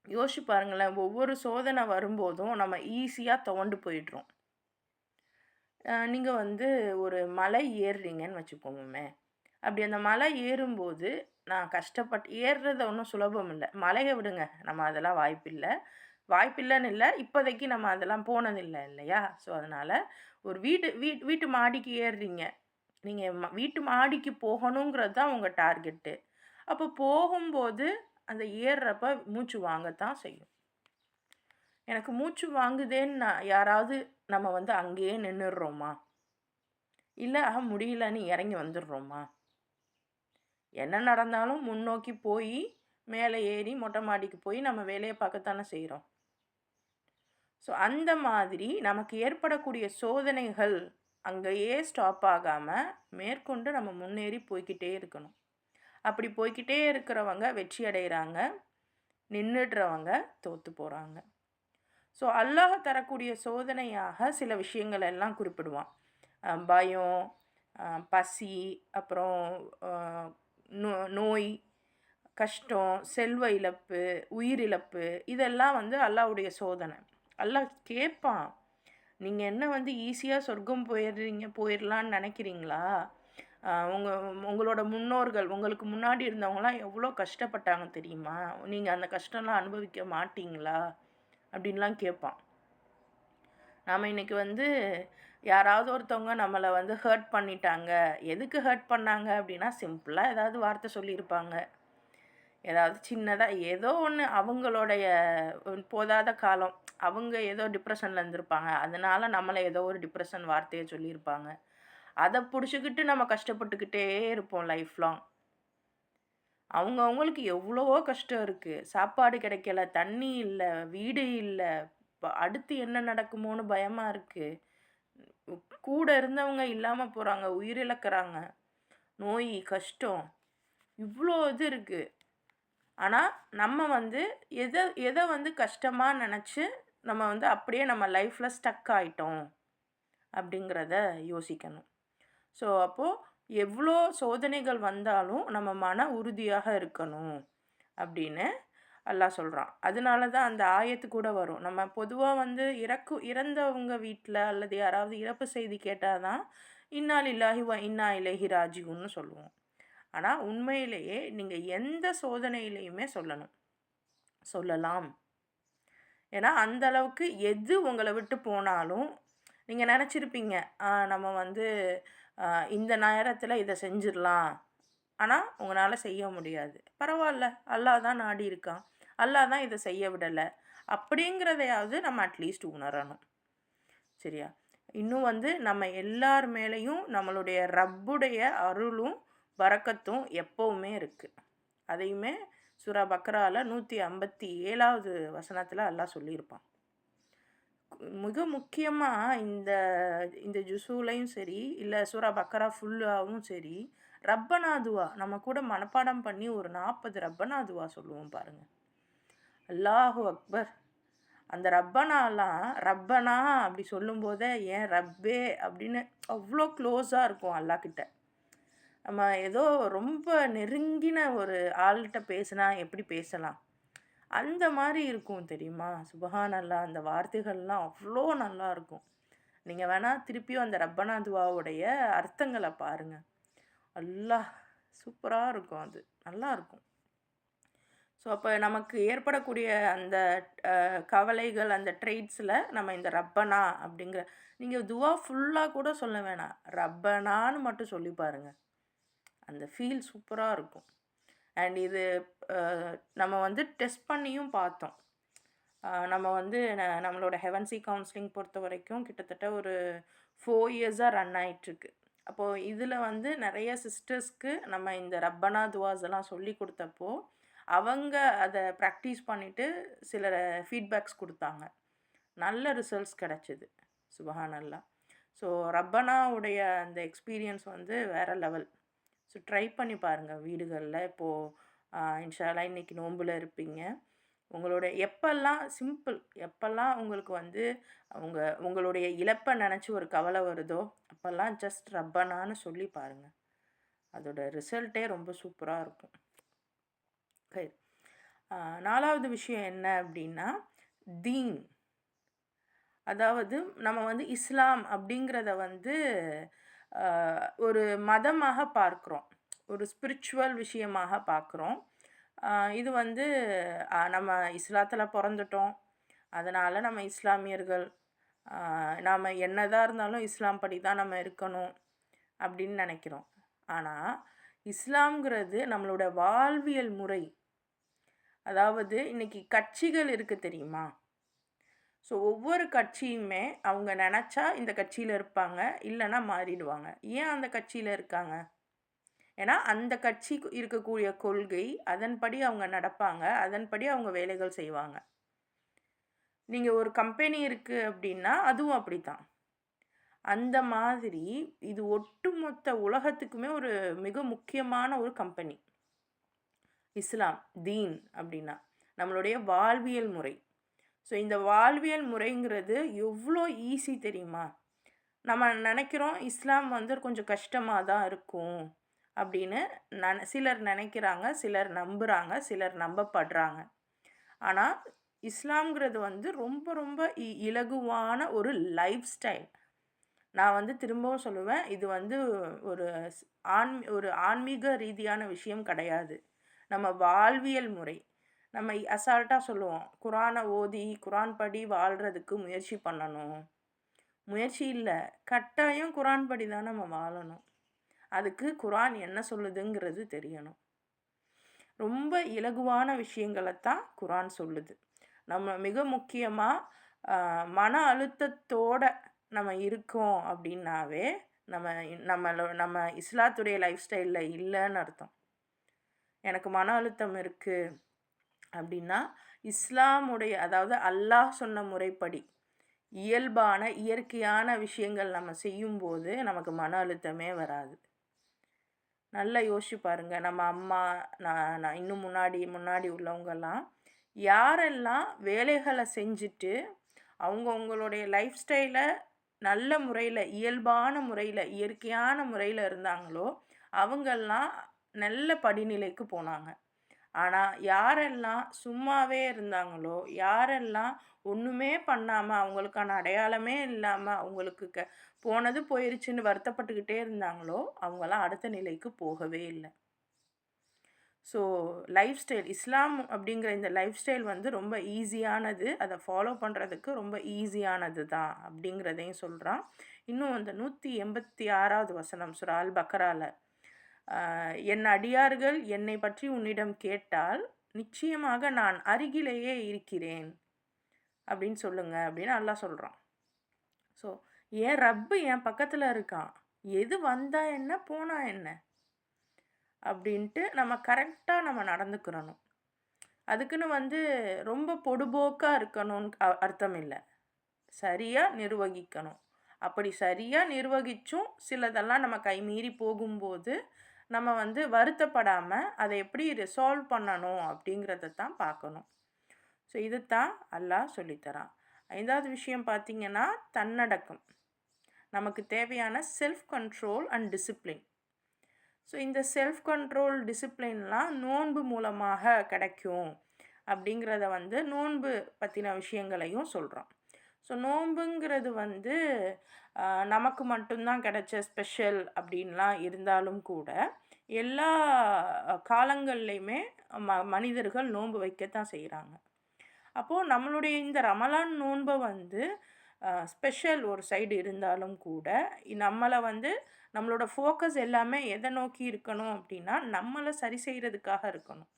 யோசிச்சு பாருங்களேன், ஒவ்வொரு சோதனை வரும்போதும் நம்ம ஈஸியாக துவண்டு போயிடுறோம். நீங்கள் ஒரு மலை ஏறுறீங்கன்னு வச்சுக்கோமே, அப்படி அந்த மலை ஏறும்போது நான் கஷ்டப்பட்டு ஏறுறது ஒன்றும் சுலபம் இல்லை. மலையை விடுங்க, நம்ம அதெல்லாம் வாய்ப்பில்லைன்னு இல்லை, இப்போதைக்கு நம்ம அதெல்லாம் போனதில்லை இல்லையா? ஸோ அதனால் ஒரு வீட்டு மாடிக்கு ஏறுறீங்க, நீங்கள் வீட்டு மாடிக்கு போகணுங்கிறது தான் உங்கள் டார்கெட்டு. அப்போ போகும்போது அந்த ஏறுறப்ப மூச்சு வாங்கத்தான் செய்யும். எனக்கு மூச்சு வாங்குதேன்னு யாராவது நம்ம அங்கேயே நின்றுடுறோமா? இல்லை முடியலன்னு இறங்கி வந்துடுறோமா? என்ன நடந்தாலும் முன்னோக்கி போய் மேலே ஏறி மொட்டை மாடிக்கு போய் நம்ம வேலையை பார்க்கத்தானே செய்கிறோம். ஸோ அந்த மாதிரி நமக்கு ஏற்படக்கூடிய சோதனைகள் அங்கேயே ஸ்டாப் ஆகாமல் மேற்கொண்டு நம்ம முன்னேறி போய்கிட்டே இருக்கணும். அப்படி போய்கிட்டே இருக்கிறவங்க வெற்றி அடைகிறாங்க, நின்றுடுறவங்க தோற்று போகிறாங்க. ஸோ அல்லாஹ் தரக்கூடிய சோதனையாக சில விஷயங்கள் எல்லாம் குறிப்பிடுவான். பயம், பசி, அப்புறம் நோய், கஷ்டம், செல்வ இழப்பு, உயிரிழப்பு, இதெல்லாம் அல்லாஹ்வுடைய சோதனை. அல்லாஹ் கேட்பான், நீங்கள் என்ன ஈஸியாக சொர்க்கம் போயிடலான்னு நினைக்கிறீங்களா? உங்களோட முன்னோர்கள், உங்களுக்கு முன்னாடி இருந்தவங்களாம் எவ்வளோ கஷ்டப்பட்டாங்க தெரியுமா? நீங்கள் அந்த கஷ்டம்லாம் அனுபவிக்க மாட்டீங்களா? அப்படின்லாம் கேட்பான். நாம் இன்றைக்கி யாராவது ஒருத்தவங்க நம்மளை ஹர்ட் பண்ணிட்டாங்க. எதுக்கு ஹர்ட் பண்ணாங்க அப்படின்னா, சிம்பிளாக ஏதாவது வார்த்தை சொல்லியிருப்பாங்க, ஏதாவது சின்னதாக ஏதோ ஒன்று, அவங்களுடைய போதாத காலம், அவங்க ஏதோ டிப்ரெஷனில் இருந்திருப்பாங்க, அதனால் நம்மளை ஏதோ ஒரு டிப்ரெஷன் வார்த்தையை சொல்லியிருப்பாங்க. அதை பிடிச்சிக்கிட்டு நம்ம கஷ்டப்பட்டுக்கிட்டே இருப்போம் லைஃப் லாங். அவங்களுக்கு எவ்வளவோ கஷ்டம் இருக்குது. சாப்பாடு கிடைக்கல, தண்ணி இல்லை, வீடு இல்லை, அடுத்து என்ன நடக்குமோன்னு பயமாக இருக்குது. கூட இருந்தவங்க இல்லாமல் போகிறாங்க, உயிரிழக்கிறாங்க, நோய், கஷ்டம், இவ்வளோ இது இருக்குது. ஆனால் நம்ம எதை கஷ்டமாக நினச்சி நம்ம அப்படியே நம்ம லைஃப்பில் ஸ்டக் ஆகிட்டோம் அப்படிங்கிறத யோசிக்கணும். ஸோ அப்போது எவ்வளோ சோதனைகள் வந்தாலும் நம்ம மன உறுதியாக இருக்கணும் அப்படின்னு அல்லாஹ் சொல்கிறான். அதனால தான் அந்த ஆயத்து கூட வரும். நம்ம பொதுவாக இறந்தவங்க வீட்டில் அல்லது யாராவது இறப்பு செய்தி கேட்டால் தான் இன்னா லில்லாஹி வ இன்னா இலைஹி ராஜிஊன்னு சொல்லுவோம். ஆனால் உண்மையிலேயே நீங்கள் எந்த சோதனையிலையுமே சொல்லலாம். ஏன்னா அந்த அளவுக்கு எது உங்களை விட்டு போனாலும் நீங்கள் நினச்சிருப்பீங்க, நம்ம இந்த நேரத்தில் இதை செஞ்சிடலாம், ஆனால் உங்களால் செய்ய முடியாது. பரவாயில்ல, அல்லாஹ் தான் நாடி இருக்கான், அல்லாஹ் தான் இதை செய்ய விடலை அப்படிங்கிறதையாவது நம்ம அட்லீஸ்ட் உணரணும். சரியா? இன்னும் நம்ம எல்லார் மேலேயும் நம்மளுடைய ரப்புடைய அருளும் பரக்கத்தும் எப்போவுமே இருக்குது. அதையுமே சூரா பக்ரால 157வது வசனத்தில் அல்லாஹ் சொல்லியிருப்பான். மிக முக்கியமாக இந்த ஜுசூலையும் சரி, இல்லை சூரா பக்கரா ஃபுல்லாகவும் சரி, ரப்பனா துவா நம்ம கூட மனப்பாடம் பண்ணி ஒரு 40 ரப்பனா துவா சொல்லுவோம் பாருங்கள். அல்லாஹு அக்பர். அந்த ரப்பனா அப்படி சொல்லும்போதே ஏன் ரப்பே அப்படின்னு அவ்வளோ க்ளோஸாக இருக்கும் அல்லாஹ்கிட்ட. நம்ம ஏதோ ரொம்ப நெருங்கின ஒரு ஆள்கிட்ட பேசினா எப்படி பேசலாம்? அந்த மாரி இருக்கும் தெரியுமா? சுபஹானல்லாஹ் அந்த வார்த்தைகள்லாம் அவ்ளோ நல்லாருக்கும். நீங்க வேணா திருப்பியும் அந்த ரப்பனா துவாவுடைய அர்த்தங்கள பாருங்க. அல்லாஹ்! சூப்பரா இருக்கும் அது. நல்லாருக்கும். ஸோ, அப்ப நமக்கு ஏற்படக்கூடிய அந்த கவலைகள், அந்த ட்ரெய்ட்ஸ்ல நம்ம இந்த ரப்பனா அப்படிங்கிற நீங்க துவா ஃபுல்லா கூட சொல்ல வேணாம். ரப்பனான்னு மட்டும் சொல்லி பாருங்க. அந்த ஃபீல் சூப்பரா இருக்கும். அண்ட் இது அ நம்ம வந்து டெஸ்ட் பண்ணியும் பார்த்தோம். நம்ம வந்து நம்மளோட ஹெவன்சி கவுன்சிலிங் பொறுத்தவரைக்கும் கிட்டத்தட்ட ஒரு 4 இயர்ஸா ரன் ஆயிட்டுருக்கு. அப்போ இதில வந்து நெறைய சிஸ்டர்ஸ்க்கு நம்ம இந்த ரப்பனா துவாஸ் எல்லாம் சொல்லிக் குடுத்தப்போ, அவங்க அத பிராக்டிஸ் பண்ணிட்டு சில ஃபீட்பேக்ஸ் குடுத்தாங்க. நல்ல ரிசல்ட்ஸ் கிடைச்சது. சுபஹானல்லாஹ். ஸோ ரப்பனாவுடைய அந்த எக்ஸ்பீரியன்ஸ் வந்து வேற லெவல். ஸோ ட்ரை பண்ணி பாருங்க வீடுகள்ல. இப்போ இன்ஷா அல்லாஹ் இன்னைக்கு நோன்புல இருப்பீங்க. உங்களோட எப்பல்லாம் சிம்பிள் எப்பல்லாம் உங்களுக்கு வந்து உங்களுடைய இழப்ப நெனச்சு ஒரு கவலை வருதோ, அப்பல்லாம் ஜஸ்ட் ரப்பனான்னு சொல்லி பாருங்க. அதோட ரிசல்ட்டே ரொம்ப சூப்பரா இருக்கும். கை 4வது விஷயம் என்ன அப்டின்னா, தீன். அதாவது நம்ம வந்து இஸ்லாம் அப்படிங்கிறத வந்து அ ஒரு மதமாக பார்க்குறோம். ஒரு ஸ்பிரிச்சுவல் விஷயமாக பார்க்குறோம். அ இது வந்து நம்ம இஸ்லாத்தில பொறந்துட்டோம். அதனால நம்ம இஸ்லாமியர்கள். நாம என்னதான் இருந்தாலும் இஸ்லாம் படி தான் நம்ம இருக்கணும் அப்படின்னு நெனைக்கிறோம். ஆனா, இஸ்லாம்ங்கிறது நம்மளோட வாழ்வியல் முறை. அதாவது இன்னைக்கு கட்சிகள் இருக்கு தெரியுமா? ஸோ ஒவ்வொரு கட்சியுமே அவங்க நெனச்சா இந்த கட்சியில இருப்பாங்க. இல்லன்னா மாறிடுவாங்க. ஏன் அந்த கட்சியில இருக்காங்க? ஏன்னா, அந்த கட்சிக்கு இருக்கக்கூடிய கொள்கை, அதன்படி அவங்க நடப்பாங்க. அதன்படி அவங்க வேலைகள் செய்வாங்க. நீங்க ஒரு கம்பெனி இருக்கு அப்டின்னா, அதுவும் அப்படித்தான். அந்த மாதிரி இது ஒட்டுமொத்த உலகத்துக்குமே ஒரு மிக முக்கியமான ஒரு கம்பெனி. இஸ்லாம், தீன் அப்டின்னா. நம்மளுடைய வாழ்வியல் முறை. ஸோ இந்த வாழ்வியல் முறைங்கிறது எவ்ளோ ஈஸி தெரியுமா? நம்ம நெனைக்கிறோம், இஸ்லாம் வந்து கொஞ்சம் கஷ்டமா தான் இருக்கும் அப்படின்னு சிலர் நெனைக்கிறாங்க, சிலர் நம்புறாங்க, சிலர் நம்பப்படுறாங்க. ஆனா, இஸ்லாம்ங்கிறது வந்து ரொம்ப ரொம்ப இலகுவான ஒரு லைஃப் ஸ்டைல். நான் வந்து திரும்பவும் சொல்லுவேன், இது வந்து ஒரு ஸ் ஒரு ஆன்மீக ரீதியான விஷயம் கிடையாது. நம்ம வாழ்வியல் முறை. நம்ம அசால்ட்டா சொல்லுவோம், குரான ஓதி, குரான் படி வாழ்றதுக்கு முயற்சி பண்ணணும். முயற்சி இல்ல, கட்டாயம் குரான் படி தான் நம்ம வாழணும். அதுக்கு குரான் என்ன சொல்லுதுங்கிறது தெரியணும். ரொம்ப இலகுவான விஷயங்களத்தான் குரான் சொல்லுது. நம்ம மிக முக்கியமா மன அழுத்தத்தோட நம்ம இருக்கோம் அப்படின்னாவே, நம்ம இஸ்லாத்துடைய லைஃப் ஸ்டைல்ல இல்லன்னு அர்த்தம். எனக்கு மன அழுத்தம் இருக்கு அப்படின்னா, இஸ்லாமுடைய அதாவது அல்லாஹ் சொன்ன முறைப்படி, இயல்பான, இயற்கையான விஷயங்கள் நம்ம செய்யும்போது, நமக்கு மன அழுத்தமே வராது. நல்லா யோசிச்சு பாருங்க. நம்ம அம்மா, நான் இன்னும் முன்னாடி உள்ளவங்கலாம், யாரெல்லாம் வேலைகள செஞ்சுட்டு, அவங்களுடைய லைஃப் ஸ்டைல நல்ல முறையில, இயல்பான முறையில, இயற்கையான முறையில இருந்தாங்களோ, அவங்கெல்லாம் நல்ல படிநிலைக்கு போனாங்க. ஆனா, யாரெல்லாம் சும்மாவே இருந்தாங்களோ, யாரெல்லாம் ஒண்ணுமே பண்ணாம, அவங்களுக்கான அடையாளமே இல்லாம, அவங்களுக்கு போனது போயிருச்சுன்னு வருத்தப்பட்டுக்கிட்டே இருந்தாங்களோ, அவங்கலாம் அடுத்த நிலைக்கு போகவே இல்ல. ஸோ, லைஃப் ஸ்டைல் இஸ்லாம் அப்படிங்கிற இந்த லைஃப் ஸ்டைல் வந்து ரொம்ப ஈஸியானது. அத ஃபாலோ பண்றதுக்கு ரொம்ப ஈஸியானது தான் அப்படிங்கிறதையும் சொல்றான். இன்னும் அந்த 186வது வசனம் சூரா அல் பக்கரால, என் அடியார்கள் என்னை பற்றி உன்னிடம் கேட்டால், நிச்சயமாக நான் அருகிலேயே இருக்கிறேன் அப்படின்னு சொல்லுங்க அப்படின்னு அல்லாஹ் சொல்றான். ஸோ, என் ரப்பு என் பக்கத்துல இருக்கான். எது வந்தா என்ன, போனா என்ன? அப்படின்ட்டு நம்ம கரெக்ட்டா நம்ம நடந்துக்கிறணும். அதுக்குன்னு வந்து ரொம்ப பொடுபோக்கா இருக்கணும்னு அர்த்தம் இல்ல. சரியா நிர்வகிக்கணும். அப்படி சரியா நிர்வகிச்சும் சிலதெல்லாம் நம்ம கைமீறி போகும்போது, நம்ம வந்து வருத்தப்படாம, அத எப்படி ரிசால்வ் பண்ணணும் அப்படிங்கிறத தான் பார்க்கணும். ஸோ இதுதான் அல்லாஹ் சொல்லித் தரான். 5வது விஷயம் பார்த்தீங்கன்னா, தன்னடக்கம். நமக்கு தேவையான self control and discipline. So இந்த செல்ஃப் கண்ட்ரோல் டிசிப்ளின்லாம் நோன்பு மூலமாக கிடைக்கும் அப்படிங்கிறத வந்து நோன்பு பற்றின விஷயங்களையும் சொல்கிறோம். ஸோ நோன்புங்கிறது வந்து நமக்கு மட்டும்தான் கிடைச்ச ஸ்பெஷல் அப்படின்லாம் இருந்தாலும் கூட எல்லா காலங்கள்லையுமே மனிதர்கள் நோன்பு வைக்கத்தான் செய்கிறாங்க. அப்போது நம்மளுடைய இந்த ரமலான் நோன்பை வந்து ஸ்பெஷல் ஒரு சைடு இருந்தாலும் கூட நம்மளை வந்து நம்மளோட ஃபோக்கஸ் எல்லாமே எதை நோக்கி இருக்கணும் அப்படின்னா நம்மளை சரி செய்கிறதுக்காக இருக்கணும்.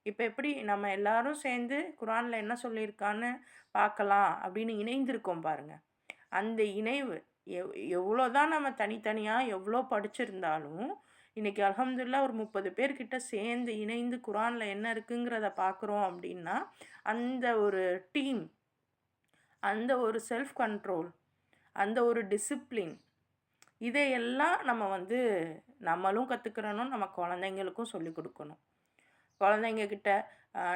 இப்போ எப்படி நம்ம எல்லாரும் சேர்ந்து குரானில் என்ன சொல்லியிருக்கான்னு பார்க்கலாம் அப்படின்னு இணைந்திருக்கோம் பாருங்க. அந்த இணைவு எவ்வளோ தான் நம்ம தனித்தனியாக எவ்வளோ படிச்சிருந்தாலும் இன்றைக்கி அல்ஹம்துலில்லாஹ் ஒரு 30 பேர்கிட்ட சேர்ந்து இணைந்து குரானில் என்ன இருக்குங்கிறத பார்க்குறோம் அப்படின்னா அந்த ஒரு டீம், அந்த ஒரு செல்ஃப் கண்ட்ரோல், அந்த ஒரு டிசிப்ளின், இதையெல்லாம் நம்ம வந்து நம்மளும் கற்றுக்கிறணும், நம்ம குழந்தைங்களுக்கும் சொல்லிக் கொடுக்கணும். குழந்தைங்கக்கிட்ட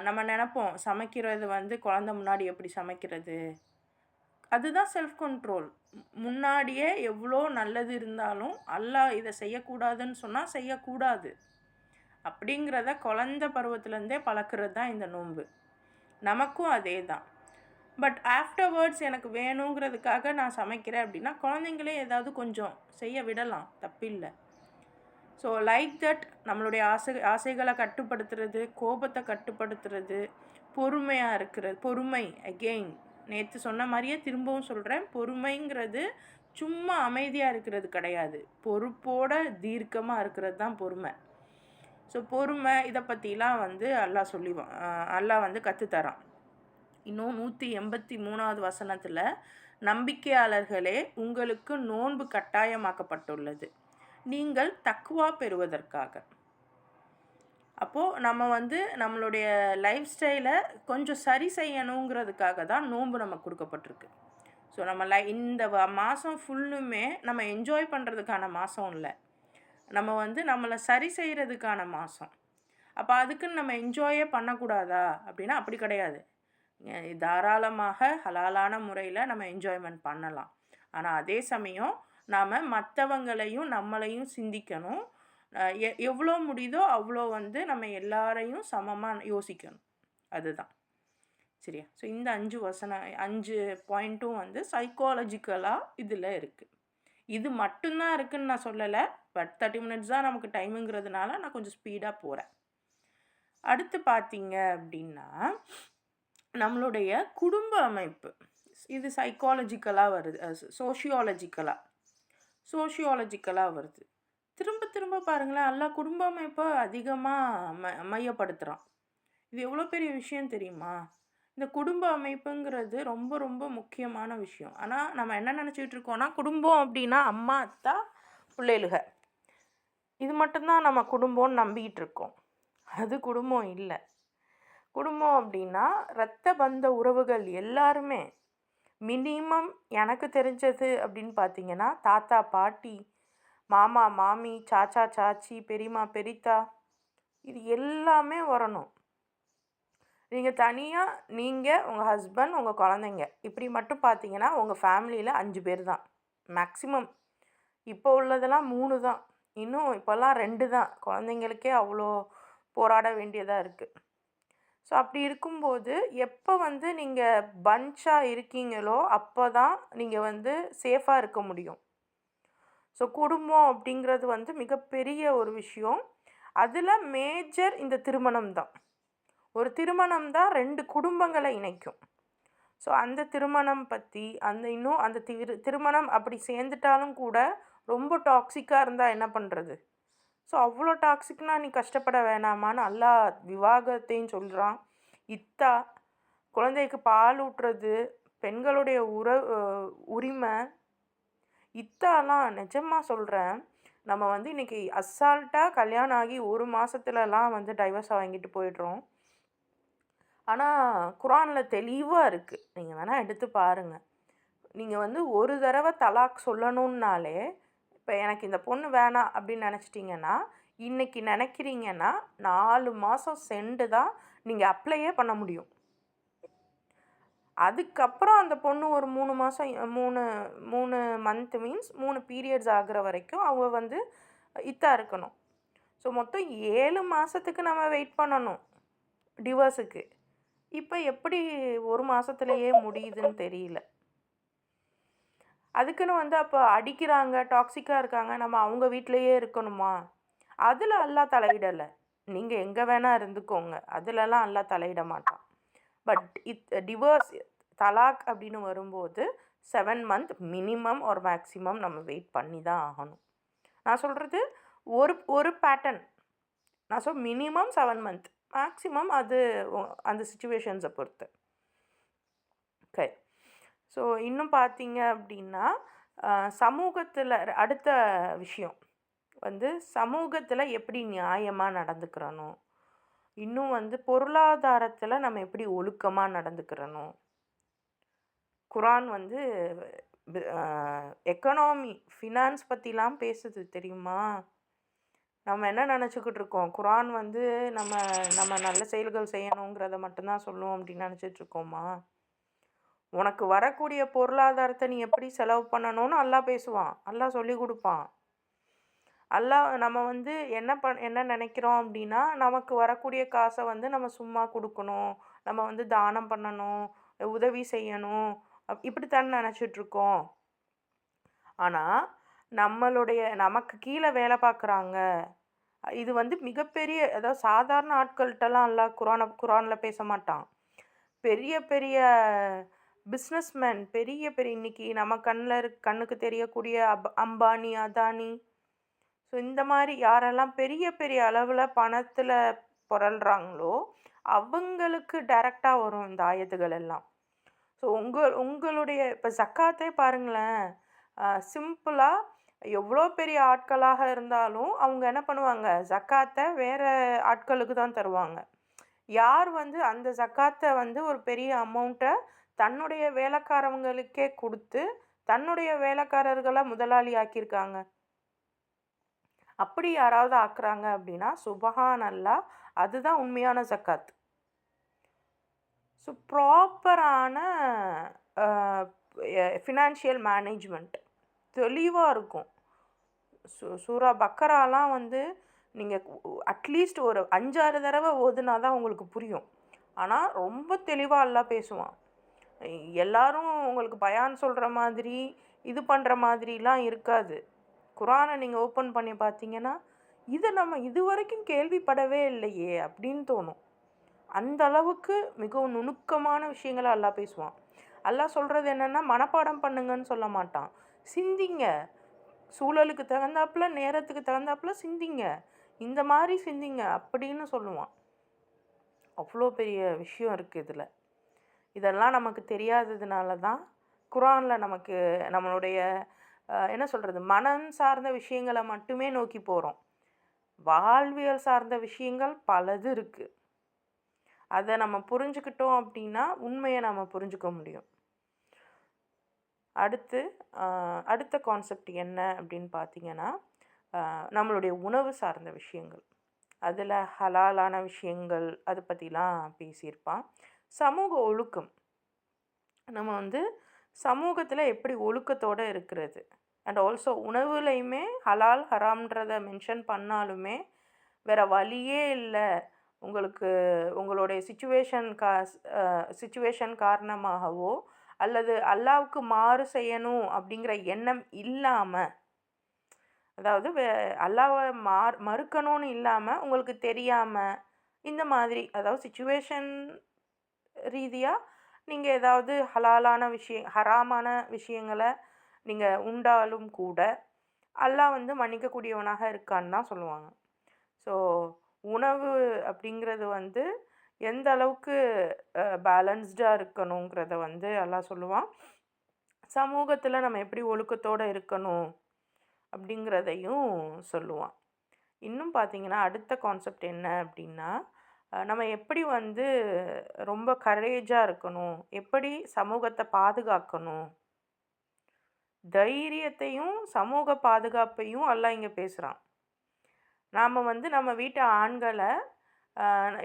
நம்ம நினப்போம் சமைக்கிறது வந்து குழந்த முன்னாடி எப்படி சமைக்கிறது, அதுதான் செல்ஃப் கண்ட்ரோல். முன்னாடியே எவ்வளோ நல்லது இருந்தாலும் அல்லாஹ் இதை செய்யக்கூடாதுன்னு சொன்னால் செய்யக்கூடாது அப்படிங்கிறத குழந்த பருவத்துலேருந்தே பழக்கிறது தான் இந்த நோன்பு. நமக்கும் அதே தான். பட் ஆஃப்டர்வேர்ட்ஸ் எனக்கு வேணுங்கிறதுக்காக நான் சமைக்கிறேன் அப்படின்னா குழந்தைங்களே ஏதாவது கொஞ்சம் செய்ய விடலாம், தப்பில்லை. ஸோ லைக் தட் நம்மளுடைய ஆசைகளை கட்டுப்படுத்துறது, கோபத்தை கட்டுப்படுத்துறது, பொறுமையாக இருக்கிறது. பொறுமை அகெயின் நேற்று சொன்ன மாதிரியே திரும்பவும் சொல்கிறேன், பொறுமைங்கிறது சும்மா அமைதியாக இருக்கிறது கிடையாது, பொறுப்போட தீர்க்கமாக இருக்கிறது தான் பொறுமை. ஸோ பொறுமை இதை பற்றிலாம் வந்து அல்லாஹ் வந்து கற்றுத்தரான். இன்னும் 183வது வசனத்தில் நம்பிக்கையாளர்களே உங்களுக்கு நோன்பு கட்டாயமாக்கப்பட்டுள்ளது நீங்கள் தக்வா பெறுவதற்காக. அப்போது நம்ம வந்து நம்மளுடைய லைஃப் ஸ்டைலை கொஞ்சம் சரி செய்யணுங்கிறதுக்காக தான் நோன்பு நமக்கு கொடுக்கப்பட்டிருக்கு. ஸோ நம்ம இந்த மாதம் ஃபுல்லுமே நம்ம என்ஜாய் பண்ணுறதுக்கான மாதம் இல்லை, நம்ம வந்து நம்மளை சரி செய்கிறதுக்கான மாதம். அப்போ அதுக்குன்னு நம்ம என்ஜாயே பண்ணக்கூடாதா அப்படின்னா அப்படி கிடையாது. தாராளமாக ஹலாலான முறையில் நம்ம என்ஜாய்மெண்ட் பண்ணலாம். ஆனால் அதே சமயம் நாம் மற்றவங்களையும் நம்மளையும் சிந்திக்கணும். எவ்வளோ முடியுதோ அவ்வளோ வந்து நம்ம எல்லாரையும் சமமாக யோசிக்கணும். அதுதான் சரியா. ஸோ இந்த 5 பாயிண்ட்டும் வந்து சைக்காலஜிக்கலாக இதில் இருக்குது. இது மட்டும்தான் இருக்குதுன்னு நான் சொல்லலை, பட் 30 minutes தான் நமக்கு டைமுங்கிறதுனால நான் கொஞ்சம் ஸ்பீடாக போகிறேன். அடுத்து பார்த்தீங்க அப்படின்னா நம்மளுடைய குடும்ப அமைப்பு, இது சைக்காலஜிக்கலாக வருது, சோஷியாலஜிக்கலாக வருது. திரும்ப திரும்ப பாருங்களேன், எல்லாம் குடும்ப அமைப்பை அதிகமாக மையப்படுத்துகிறான். இது எவ்வளோ பெரிய விஷயம் தெரியுமா? இந்த குடும்ப அமைப்புங்கிறது ரொம்ப ரொம்ப முக்கியமான விஷயம். ஆனால் நம்ம என்ன நினச்சிக்கிட்டு இருக்கோம்னா குடும்பம் அப்படின்னா அம்மா அத்தா பிள்ளைகளுக, இது மட்டும்தான் நம்ம குடும்பம்னு நம்பிக்கிட்டு இருக்கோம். அது குடும்பம் இல்லை. குடும்பம் அப்படின்னா இரத்த பந்த உறவுகள் எல்லாருமே, மினிமம் எனக்கு தெரிஞ்சது அப்படின்னு பார்த்தீங்கன்னா தாத்தா பாட்டி, மாமா மாமி, சாச்சா சாச்சி, பெரியம்மா பெரியத்தா, இது எல்லாமே வரணும். நீங்கள் தனியாக நீங்கள் உங்கள் ஹஸ்பண்ட் உங்கள் குழந்தைங்க இப்படி மட்டும் பார்த்தீங்கன்னா உங்கள் ஃபேமிலியில் 5 பேர் தான் மேக்ஸிமம். இப்போ உள்ளதெல்லாம் 3 தான், இன்னும் இப்போல்லாம் 2 தான். குழந்தைங்களுக்கே அவ்வளோ போராட வேண்டியதாக இருக்குது. ஸோ அப்படி இருக்கும்போது எப்போ வந்து நீங்கள் பஞ்சாக இருக்கீங்களோ அப்போ தான் நீங்கள் வந்து சேஃபாக இருக்க முடியும். ஸோ குடும்பம் அப்படிங்கிறது வந்து மிகப்பெரிய ஒரு விஷயம். அதில் மேஜர் இந்த திருமணம் தான். ஒரு திருமணம் தான் 2 குடும்பங்களை இணைக்கும். ஸோ அந்த திருமணம் பற்றி இன்னும் அந்த திருமணம் அப்படி சேர்ந்துட்டாலும் கூட ரொம்ப டாக்ஸிக்காக இருந்தால் என்ன பண்ணுறது? ஸோ அவ்வளோ டாக்ஸிக்னால் நீ கஷ்டப்பட வேணாமான்னு அல்லாஹ் விவாகத்தையும் சொல்கிறான். குழந்தைக்கு பால் ஊட்டுறது, பெண்களுடைய உரிமை, இத்தாலாம் நிஜமாக சொல்கிறேன். நம்ம வந்து இன்றைக்கி அசால்ட்டாக கல்யாணம் ஆகி 1 மாதத்துலலாம் வந்து டைவர்ஸை வாங்கிட்டு போயிடுறோம். ஆனால் குரானில் தெளிவாக இருக்குது, நீங்கள் வேணால் எடுத்து பாருங்கள். நீங்கள் வந்து ஒரு தடவை தலாக் சொல்லணுன்னாலே, இப்போ எனக்கு இந்த பொண்ணு வேணாம் அப்படின்னு நினச்சிட்டிங்கன்னா, இன்றைக்கி நினைக்கிறீங்கன்னா 4 மாதம் சென்று தான் நீங்கள் அப்ளையே பண்ண முடியும். அதுக்கப்புறம் அந்த பொண்ணு ஒரு 3 மாதம் 3 மந்த் மீன்ஸ் 3 பீரியட்ஸ் ஆகிற வரைக்கும் அவங்க வந்து இத்தா இருக்கணும். ஸோ மொத்தம் 7 மாதத்துக்கு நம்ம வெயிட் பண்ணணும் டிவோர்ஸுக்கு. இப்போ எப்படி 1 மாதத்துலேயே முடியுதுன்னு தெரியல. அதுக்குன்னு வந்து அப்போ அடிக்கிறாங்க, டாக்ஸிக்காக இருக்காங்க, நம்ம அவங்க வீட்டிலையே இருக்கணுமா? அதில் அல்லாஹ் தலையிடலை. நீங்கள் எங்கே வேணால் இருந்துக்கோங்க, அதிலலாம் அல்லாஹ் தலையிட மாட்டான். பட் டிவோர்ஸ் தலாக் அப்படின்னு வரும்போது 7 மந்த் மினிமம் ஒரு மேக்ஸிமம் நம்ம வெயிட் பண்ணி தான் ஆகணும். நான் சொல்கிறது ஒரு பேட்டர்ன். நான் மினிமம் 7 மந்த், மேக்ஸிமம் அது அந்த சிச்சுவேஷன்ஸை பொறுத்து. ஓகே. ஸோ இன்னும் பார்த்தீங்க அப்படின்னா சமூகத்தில் அடுத்த விஷயம் வந்து சமூகத்தில் எப்படி நியாயமாக நடந்துக்கிறணும், இன்னும் வந்து பொருளாதாரத்தில் நம்ம எப்படி ஒழுக்கமாக நடந்துக்கிறணும். குரான் வந்து எக்கனாமி ஃபினான்ஸ் பற்றிலாம் பேசுது தெரியுமா? நம்ம என்ன நினச்சிக்கிட்டு இருக்கோம், குரான் வந்து நம்ம நம்ம நல்ல செயல்கள் செய்யணுங்கிறத மட்டும்தான் சொல்லுவோம் அப்படின்னு நினச்சிட்ருக்கோமா? உனக்கு வரக்கூடிய பொருளாதாரத்தை நீ எப்படி செலவு பண்ணணும்னு அல்லாஹ் பேசுவான், அல்லாஹ் சொல்லி கொடுப்பான். அல்லாஹ் நம்ம வந்து என்ன நினைக்கிறோம் அப்படின்னா, நமக்கு வரக்கூடிய காசை வந்து நம்ம சும்மா கொடுக்கணும், நம்ம வந்து தானம் பண்ணணும், உதவி செய்யணும், இப்படித்தான் நினச்சிட்ருக்கோம். ஆனால் நமக்கு கீழே வேலை பார்க்குறாங்க, இது வந்து மிகப்பெரிய, அதாவது சாதாரண ஆட்கள்கிட்டலாம் அல்லாஹ் குரானில் பேச மாட்டான். பெரிய பெரிய பிஸ்னஸ்மேன், பெரிய பெரிய இன்னைக்கு நம்ம கண்ணுக்கு தெரியக்கூடிய அம்பானி, அதானி, ஸோ இந்த மாதிரி யாரெல்லாம் பெரிய பெரிய அளவில் பணத்தில் புரள்றாங்களோ அவங்களுக்கு டைரெக்டாக வரும் இந்த ஆயத்துகள் எல்லாம். ஸோ உங்களுடைய இப்போ ஜக்காத்தே பாருங்களேன், சிம்பிளாக எவ்வளோ பெரிய ஆட்களாக இருந்தாலும் அவங்க என்ன பண்ணுவாங்க, ஜக்காத்தை வேறு ஆட்களுக்கு தான் தருவாங்க. யார் வந்து அந்த ஜக்காத்தை வந்து ஒரு பெரிய அமௌண்ட்டை தன்னுடைய வேலைக்காரவங்களுக்கே கொடுத்து தன்னுடைய வேலைக்காரர்களை முதலாளி ஆக்கியிருக்காங்க? அப்படி யாராவது ஆக்குறாங்க அப்படின்னா சுபஹான் அல்லாஹ், அதுதான் உண்மையான ஜக்காத். ஸோ ப்ராப்பரான ஃபினான்ஷியல் மேனேஜ்மெண்ட் தெளிவாக இருக்கும். சூரா பக்கராலாம் வந்து நீங்கள் அட்லீஸ்ட் ஒரு 5-6 தடவை ஓதுனா தான் உங்களுக்கு புரியும். ஆனால் ரொம்ப தெளிவாக எல்லாம் பேசுவான். எல்லாரும் உங்களுக்கு பயான் சொல்கிற மாதிரி இது பண்ணுற மாதிரிலாம் இருக்காது. குரானை நீங்கள் ஓப்பன் பண்ணி பார்த்தீங்கன்னா, இதை நம்ம இது வரைக்கும் கேள்விப்படவே இல்லையே அப்படின்னு தோணும். அந்த அளவுக்கு மிகவும் நுணுக்கமான விஷயங்களை அல்லாஹ் பேசுவான். அல்லாஹ் சொல்கிறது என்னென்னா, மனப்பாடம் பண்ணுங்கன்னு சொல்ல மாட்டான், சிந்திங்க, சூழலுக்கு தகுந்தாப்புல நேரத்துக்கு தகுந்தாப்புல சிந்திங்க, இந்த மாதிரி சிந்திங்க அப்படின்னு சொல்லுவான். அவ்வளோ பெரிய விஷயம் இருக்குது இதில். இதெல்லாம் நமக்கு தெரியாததுனால தான் குரானில் நமக்கு நம்மளுடைய என்ன சொல்கிறது, மனம் சார்ந்த விஷயங்களை மட்டுமே நோக்கி போகிறோம். வாழ்வியல் சார்ந்த விஷயங்கள் பலது இருக்குது. அதை நம்ம புரிஞ்சுக்கிட்டோம் அப்படின்னா உண்மையை நம்ம புரிஞ்சுக்க முடியும். அடுத்த கான்செப்ட் என்ன அப்படின்னு பார்த்தீங்கன்னா, நம்மளுடைய உணவு சார்ந்த விஷயங்கள், அதில் ஹலாலான விஷயங்கள் அதை பற்றிலாம் பேசியிருப்பான். சமூக ஒழுக்கம், நம்ம வந்து சமூகத்தில் எப்படி ஒழுக்கத்தோடு இருக்கிறது, அண்ட் ஆல்சோ உணவுலையுமே ஹலால் ஹராம்ன்றதை மென்ஷன் பண்ணாலுமே வேறு வழியே இல்லை, உங்களுக்கு உங்களுடைய சிச்சுவேஷன் காரணமாகவோ அல்லது அல்லாவுக்கு மாறு செய்யணும் அப்படிங்கிற எண்ணம் இல்லாமல், அதாவது அல்லாவை மறுக்கணும்னு இல்லாமல் உங்களுக்கு தெரியாமல் இந்த மாதிரி, அதாவது சிச்சுவேஷன் ரீதியாக நீங்கள் ஏதாவது ஹராமான விஷயங்களை நீங்கள் உண்டாலும் கூட அல்லாஹ் வந்து மன்னிக்கக்கூடியவனாக இருக்கான்னு தான் சொல்லுவாங்க. ஸோ உணவு அப்படிங்கிறது வந்து எந்த அளவுக்கு பேலன்ஸ்டாக இருக்கணுங்கிறத வந்து அல்லாஹ் சொல்லுவான். சமூகத்தில் நம்ம எப்படி ஒழுக்கத்தோடு இருக்கணும் அப்படிங்கிறதையும் சொல்லுவான். இன்னும் பார்த்திங்கன்னா அடுத்த கான்செப்ட் என்ன அப்படின்னா, நம்ம எப்படி வந்து ரொம்ப கரேஜாக இருக்கணும், எப்படி சமூகத்தை பாதுகாக்கணும், தைரியத்தையும் சமூக பாதுகாப்பையும் அல்லாஹ் இங்கே பேசுகிறான். நாம் வந்து நம்ம வீட்டு ஆண்களை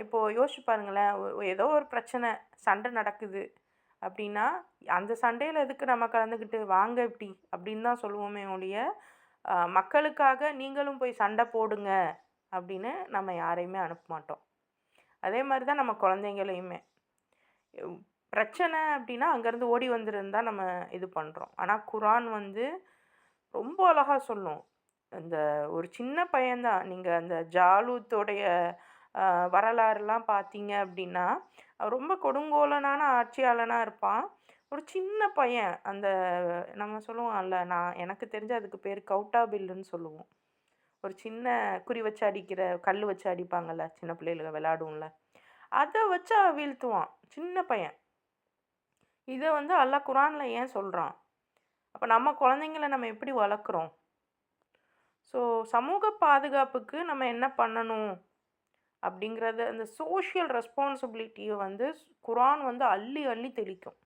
இப்போது யோசிச்சு பாருங்களேன், ஏதோ ஒரு பிரச்சனை சண்டை நடக்குது அப்படின்னா அந்த சண்டையில் எதுக்கு நம்ம கலந்துக்கிட்டு வாங்க இப்படி அப்படின்னு தான் சொல்லுவோமே ஒழிய, மக்களுக்காக நீங்களும் போய் சண்டை போடுங்க அப்படின்னு நம்ம யாரையுமே அனுப்ப மாட்டோம். அதே மாதிரி தான் நம்ம குழந்தைங்களையுமே. பிரச்சனை அப்படின்னா அங்கேருந்து ஓடி வந்துருன்னு தான் நம்ம இது பண்ணுறோம். ஆனால் குரான் வந்து ரொம்ப அழகா சொல்லும். இந்த ஒரு சின்ன பையன்தான். நீங்கள் அந்த ஜாலூத்தோடைய வரலாறுலாம் பார்த்தீங்க அப்படின்னா, அவன் ரொம்ப கொடுங்கோலனான ஆட்சியாளனாக இருப்பான். ஒரு சின்ன பையன். அந்த நம்ம சொல்லுவோம்ல, எனக்கு தெரிஞ்சு அதுக்கு பேர் கவுட்டா பில்லுன்னு சொல்லுவோம். ஒரு சின்ன குறி வச்சு அடிக்கிற கல் வச்சு அடிப்பாங்கள்ல, சின்ன பிள்ளைகளுங்க விளையாடுவோம்ல, அதை வச்சு வீழ்த்துவான் சின்ன பையன். இதை வந்து அல்லாஹ் குரானில் ஏன் சொல்கிறான்? அப்போ நம்ம குழந்தைங்கள நம்ம எப்படி வளர்க்குறோம்? ஸோ சமூக பாதுகாப்புக்கு நம்ம என்ன பண்ணணும் அப்படிங்கிறது, அந்த சோஷியல் ரெஸ்பான்சிபிலிட்டியை வந்து குரான் வந்து அள்ளி அள்ளி தெளிக்கும்.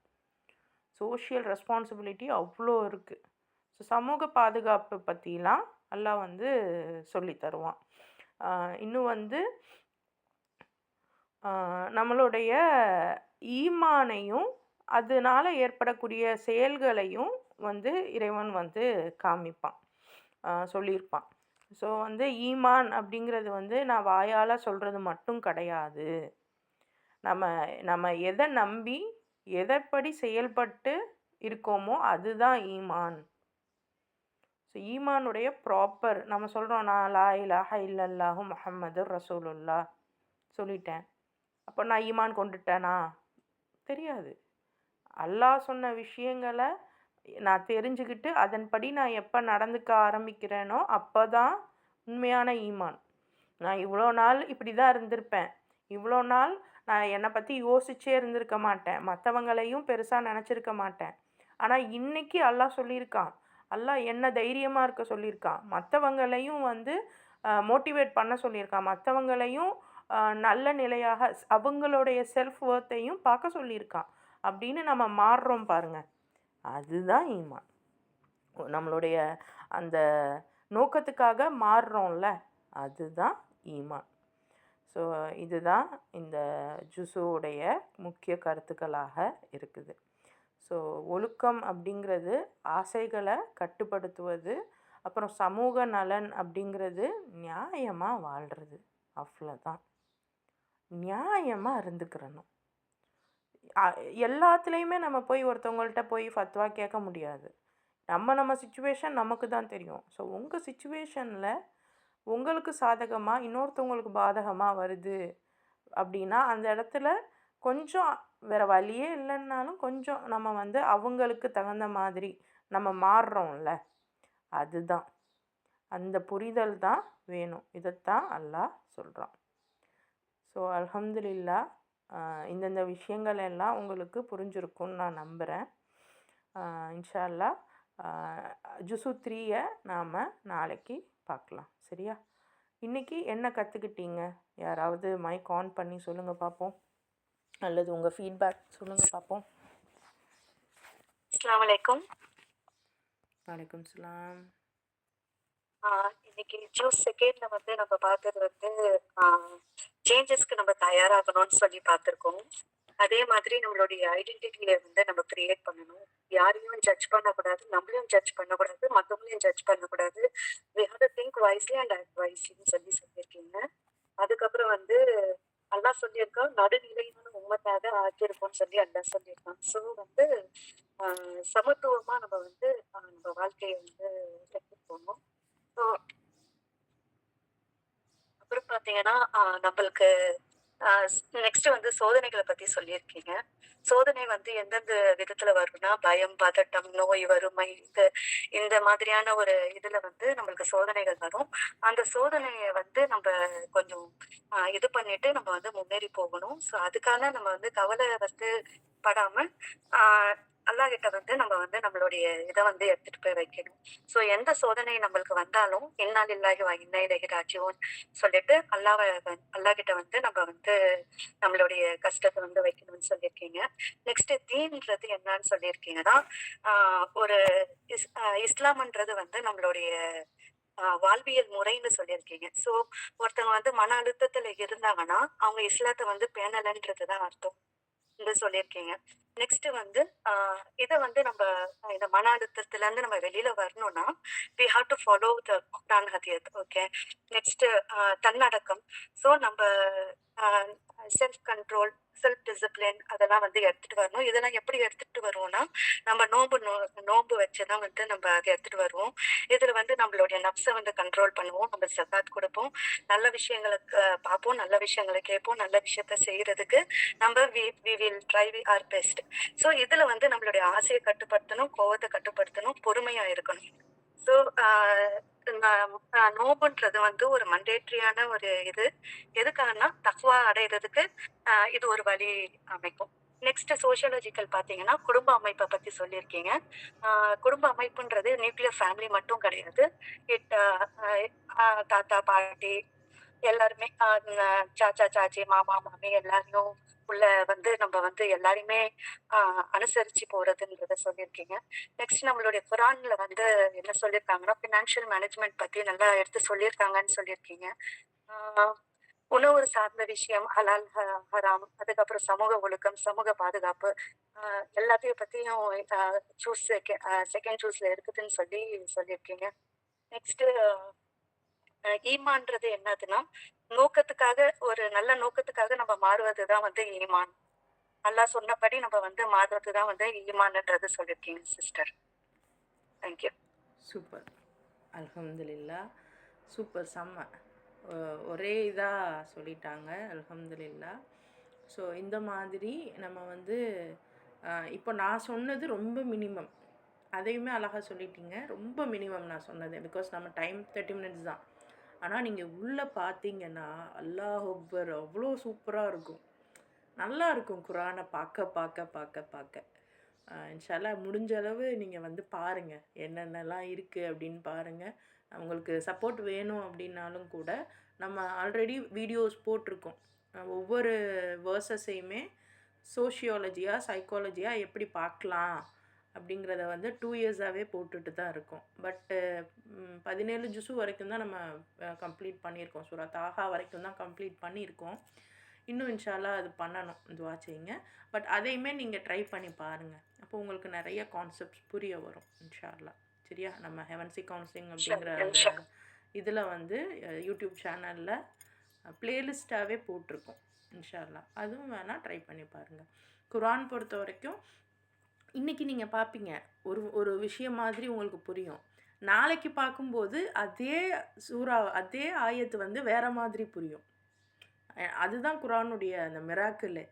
சோஷியல் ரெஸ்பான்சிபிலிட்டி அவ்வளோ இருக்குது. ஸோ சமூக பாதுகாப்பு பற்றிலாம் அல்லாஹ் வந்து சொல்லி தருவான். இன்னும் வந்து நம்மளுடைய ஈமானையும் அதனால் ஏற்படக்கூடிய செயல்களையும் வந்து இறைவன் வந்து காமிப்பான், சொல்லியிருப்பான். ஸோ வந்து ஈமான் அப்படிங்கிறது வந்து நான் வாயால் சொல்கிறது மட்டும் கிடையாது. நம்ம நம்ம எதை நம்பி எதைப்படி செயல்பட்டு இருக்கோமோ அதுதான் ஈமான். ஸோ ஈமானுடைய ப்ராப்பர் நம்ம சொல்கிறோம், நான் லா இலாஹ இல்லல்லாஹு முஹம்மது ரசூலுல்லா சொல்லிட்டேன், அப்போ நான் ஈமான் கொண்டுட்டேனா? தெரியாது. அல்லாஹ் சொன்ன விஷயங்களை நான் தெரிஞ்சுக்கிட்டு அதன்படி நான் எப்போ நடந்துக்க ஆரம்பிக்கிறேனோ அப்போ தான் உண்மையான ஈமான். நான் இவ்வளோ நாள் இப்படி தான் இருந்திருப்பேன், இவ்வளோ நாள் நான் என்னை பற்றி யோசிச்சே இருந்திருக்க மாட்டேன், மற்றவங்களையும் பெருசாக நினச்சிருக்க மாட்டேன். ஆனால் இன்னைக்கு அல்லாஹ் சொல்லியிருக்கான், அல்லாஹ் என்ன தைரியமாக இருக்க சொல்லியிருக்கான், மற்றவங்களையும் வந்து மோட்டிவேட் பண்ண சொல்லியிருக்கான், மற்றவங்களையும் நல்ல நிலையாக அவங்களுடைய செல்ஃப் ஒர்த்தையும் பார்க்க சொல்லியிருக்கான். அப்படின்னு நம்ம மாறுறோம் பாருங்க, அதுதான் ஈமான். நம்மளுடைய அந்த நோக்கத்துக்காக மாறுறோம்ல, அதுதான் ஈமான். ஸோ இதுதான் இந்த ஜுஸுவுடைய முக்கிய கருத்துக்களாக இருக்குது. ஸோ ஒழுக்கம் அப்படிங்கிறது ஆசைகளை கட்டுப்படுத்துவது, அப்புறம் சமூக நலன் அப்படிங்கிறது நியாயமாக வாழ்கிறது. அவ்வளோதான். நியாயமாக இருந்துக்கிறணும். எல்லாத்துலேயுமே நம்ம போய் ஒருத்தவங்கள்ட்ட போய் ஃபத்வா கேட்க முடியாது. நம்ம சுச்சுவேஷன் நமக்கு தான் தெரியும். ஸோ உங்கள் சுச்சுவேஷனில் உங்களுக்கு சாதகமாக இன்னொருத்தவங்களுக்கு பாதகமாக வருது அப்படின்னா அந்த இடத்துல கொஞ்சம் வேறு வழியே இல்லைன்னாலும் கொஞ்சம் நம்ம வந்து அவங்களுக்கு தகுந்த மாதிரி நம்ம மாறுறோம்ல, அதுதான். அந்த புரிதல் தான் வேணும். இதைத்தான் அல்லாஹ் சொல்கிறான். ஸோ அல்ஹம்துலில்லாஹ், இந்தந்த விஷயங்கள் எல்லாம் உங்களுக்கு புரிஞ்சிருக்கும்னு நான் நம்புகிறேன். இன்ஷா அல்லாஹ் ஜுஸு 3 நாம் நாளைக்கு பார்க்கலாம். சரியா? இன்றைக்கி என்ன கற்றுக்கிட்டீங்க? யாராவது மைக் ஆன் பண்ணி சொல்லுங்கள் பார்ப்போம், அல்லது உங்கள் ஃபீட்பேக் சொல்லுங்கள் பார்ப்போம். அஸ்ஸலாமு அலைக்கும். வலைக்கும் சலாம். இன்னைக்கு ஜூஸ் செகண்ட்ல வந்து நம்ம பார்த்தது வந்து சேஞ்சஸ்க்கு நம்ம தயாராகணும்னு சொல்லி பார்த்துருக்கோம். அதே மாதிரி நம்மளுடைய ஐடென்டிட்டியை வந்து நம்ம கிரியேட் பண்ணணும். யாரையும் ஜட்ஜ் பண்ணக்கூடாது, நம்மளையும் ஜட்ஜ் பண்ணக்கூடாது, மற்றவங்களையும் ஜட்ஜ் பண்ணக்கூடாது. we have to think wisely and act wisely சொல்லியிருக்கீங்க. அதுக்கப்புறம் வந்து அல்லாஹ் சொல்லியிருக்கோம், நடுநிலையான உம்மத்தாக ஆக்கியிருப்போம்னு சொல்லி அல்லாஹ் சொல்லியிருக்கான். ஸோ வந்து சமத்துவமா நம்ம வந்து நம்ம வாழ்க்கையை வந்து எடுத்துட்டு போகணும். ஸோ அப்புறம் பார்த்தீங்கன்னா நம்மளுக்கு நெக்ஸ்ட் வந்து சோதனைகளை பத்தி சொல்லியிருக்கீங்க. சோதனை வந்து எந்தெந்த விதத்துல வரும்னா, பயம், பதட்டம், நோய், வறுமை, இந்த மாதிரியான ஒரு இதுல வந்து நம்மளுக்கு சோதனைகள் வரும். அந்த சோதனையை வந்து நம்ம கொஞ்சம் இது பண்ணிட்டு நம்ம வந்து முன்னேறி போகணும். ஸோ அதுக்கான நம்ம வந்து கவலை வந்து படாம அல்லாஹ் கிட்ட வந்து நம்ம வந்து நம்மளுடைய இதை வந்து எடுத்துட்டு போய் வைக்கணும். ஸோ எந்த சோதனை நம்மளுக்கு வந்தாலும் இன்னா லில்லாஹி வ இன்னா இலைஹி ராஜிஊன் சொல்லிட்டு அல்லாஹ் கிட்ட வந்து நம்ம வந்து நம்மளுடைய கஷ்டத்தை வந்து வைக்கணும்னு சொல்லியிருக்கீங்க. நெக்ஸ்ட் தீன்றது என்னன்னு சொல்லியிருக்கீங்கன்னா, ஒரு இஸ்லாம்ன்றது வந்து நம்மளுடைய வாழ்வியல் முறைன்னு சொல்லியிருக்கீங்க. ஸோ ஒருத்தவங்க வந்து மன அழுத்தத்துல இருந்தாங்கன்னா அவங்க இஸ்லாத்தை வந்து பேணலன்றதுதான் அர்த்தம். இது சொல்லியிருக்கீங்க. நெக்ஸ்ட் வந்து இத வந்து நம்ம இந்த மன அழுத்தத்துல இருந்து நம்ம வெளியில வரணும்னா, we have to follow the Quran hadith. Okay. Next தன்னடக்கம். ஸோ நம்ம uh self control, self discipline அதெல்லாம் வந்து எடுத்துட்டு வரணும். இதெல்லாம் எப்படி எடுத்துட்டு வருவோம்னா, நம்ம நோன்பு வச்சு தான் வந்து நம்ம அத எடுத்துட்டு வருவோம். இதுல வந்து நம்மளுடைய நஃப்ஸ வந்து கண்ட்ரோல் பண்ணுவோம். நம்ம ஜகாத் குடுப்போம். நல்ல விஷயங்கள பார்ப்போம். நல்ல விஷயங்கள கேட்போம். நல்ல விஷயத்த செய்றதுக்கு நம்ம we will try our best. So இதுல வந்து நம்மளுடைய ஆசைய கட்டுப்படுத்தணும், கோவத்த கட்டுப்படுத்தணும், பொறுமையா இருக்கணும். ஸோ நோம்புன்றது வந்து ஒரு மண்டேட்ரியான ஒரு இது. எதுக்காகன்னா, தக்வா அடையறதுக்கு இது ஒரு வழி அமைக்கும். நெக்ஸ்ட் சோசியோலாஜிக்கல் பார்த்தீங்கன்னா, குடும்ப அமைப்ப பத்தி சொல்லியிருக்கீங்க. அ குடும்ப அமைப்புன்றது நியூக்ளியர் ஃபேமிலி மட்டும் கிடையாது. இட் அ அ தாத்தா, பாட்டி எல்லாருமே சாச்சா, சாச்சி, மாமா, மாமி எல்லாரையும் உள்ள வந்து நம்ம வந்து எல்லாரையுமே அ அனுசரிச்சு போறதுன்றத சொல்லியிருக்கீங்க. நெக்ஸ்ட் நம்மளுடைய குரான்ல வந்து என்ன சொல்லியிருக்காங்கன்னா, ஃபினான்ஷியல் மேனேஜ்மென்ட் பத்தி நல்லா எடுத்து சொல்லியிருக்காங்கன்னு சொல்லியிருக்கீங்க. ஆ உணவு சார்ந்த விஷயம், ஹலால், ஹராம், அதுக்கப்புறம் சமூக ஒழுக்கம், சமூக பாதுகாப்பு, அ எல்லாத்தையும் பத்தியும் செகண்ட் சூஸ்ல இருக்குதுன்னு சொல்லியிருக்கீங்க. நெக்ஸ்ட் ஈமான்றது என்னதுன்னா, ஒரு நல்ல நோக்கத்துக்காக நம்ம மாறுவது தான் வந்து ஈமான். அல்லாஹ் சொன்னபடி நம்ம வந்து மாறுறது தான் வந்து ஈமான்ன்றது சொல்லியிருக்கீங்க சிஸ்டர். Thank you. சூப்பர். அல்ஹம்துலில்லாஹ். சூப்பர் செம்ம. ஒரே இதாக சொல்லிட்டாங்க. அல்ஹம்துலில்லாஹ். ஸோ இந்த மாதிரி நம்ம வந்து இப்போ நான் சொன்னது ரொம்ப மினிமம். அதையுமே அழகாக சொல்லிட்டீங்க. ரொம்ப மினிமம் நான் சொன்னது. பிகாஸ் நம்ம டைம் 30 மினிட்ஸ் தான். ஆனால் நீங்கள் உள்ளே பார்த்தீங்கன்னா, அல்லாஹ் அக்பர் அவ்வளோ சூப்பராக இருக்கும். நல்லா இருக்கும் குரானை பார்க்க. இன்ஷா அல்லாஹ் முடிஞ்ச அளவு நீங்கள் வந்து பாருங்கள். என்னென்னலாம் இருக்குது அப்படின்னு பாருங்கள். உங்களுக்கு சப்போர்ட் வேணும் அப்படின்னாலும் கூட, நம்ம ஆல்ரெடி வீடியோஸ் போட்டிருக்கோம். ஒவ்வொரு வேர்ஸஸையுமே சைக்காலஜியாக எப்படி பார்க்கலாம் அப்படிங்கிறத வந்து 2 இயர்ஸாகவே போட்டுட்டு தான் இருக்கோம். பட்டு 17 ஜுஸு வரைக்கும் தான் நம்ம கம்ப்ளீட் பண்ணியிருக்கோம். சூரா தாஹா வரைக்கும் தான் கம்ப்ளீட் பண்ணியிருக்கோம். இன்னும் இன்ஷா அல்லாஹ் அது பண்ணணும். துஆ செய்யுங்க. பட் அதையுமே நீங்கள் ட்ரை பண்ணி பாருங்கள். அப்போ உங்களுக்கு நிறைய கான்செப்ட்ஸ் புரிய வரும் இன்ஷா அல்லாஹ். சரியா? நம்ம ஹெவன்சி கவுன்சிலிங் அப்படிங்கிற அந்த இதில் வந்து யூடியூப் சேனலில் பிளேலிஸ்ட்டாகவே போட்டிருக்கோம் இன்ஷா அல்லாஹ். அதுவும் வேணால் ட்ரை பண்ணி பாருங்கள். குரான் பொறுத்த வரைக்கும் இன்றைக்கி நீங்கள் பார்ப்பீங்க. ஒரு விஷயம் மாதிரி உங்களுக்கு புரியும். நாளைக்கு பார்க்கும்போது அதே ஆயத்து வந்து வேறு மாதிரி புரியும். அதுதான் குரானுடைய அந்த மிராக்கிளு.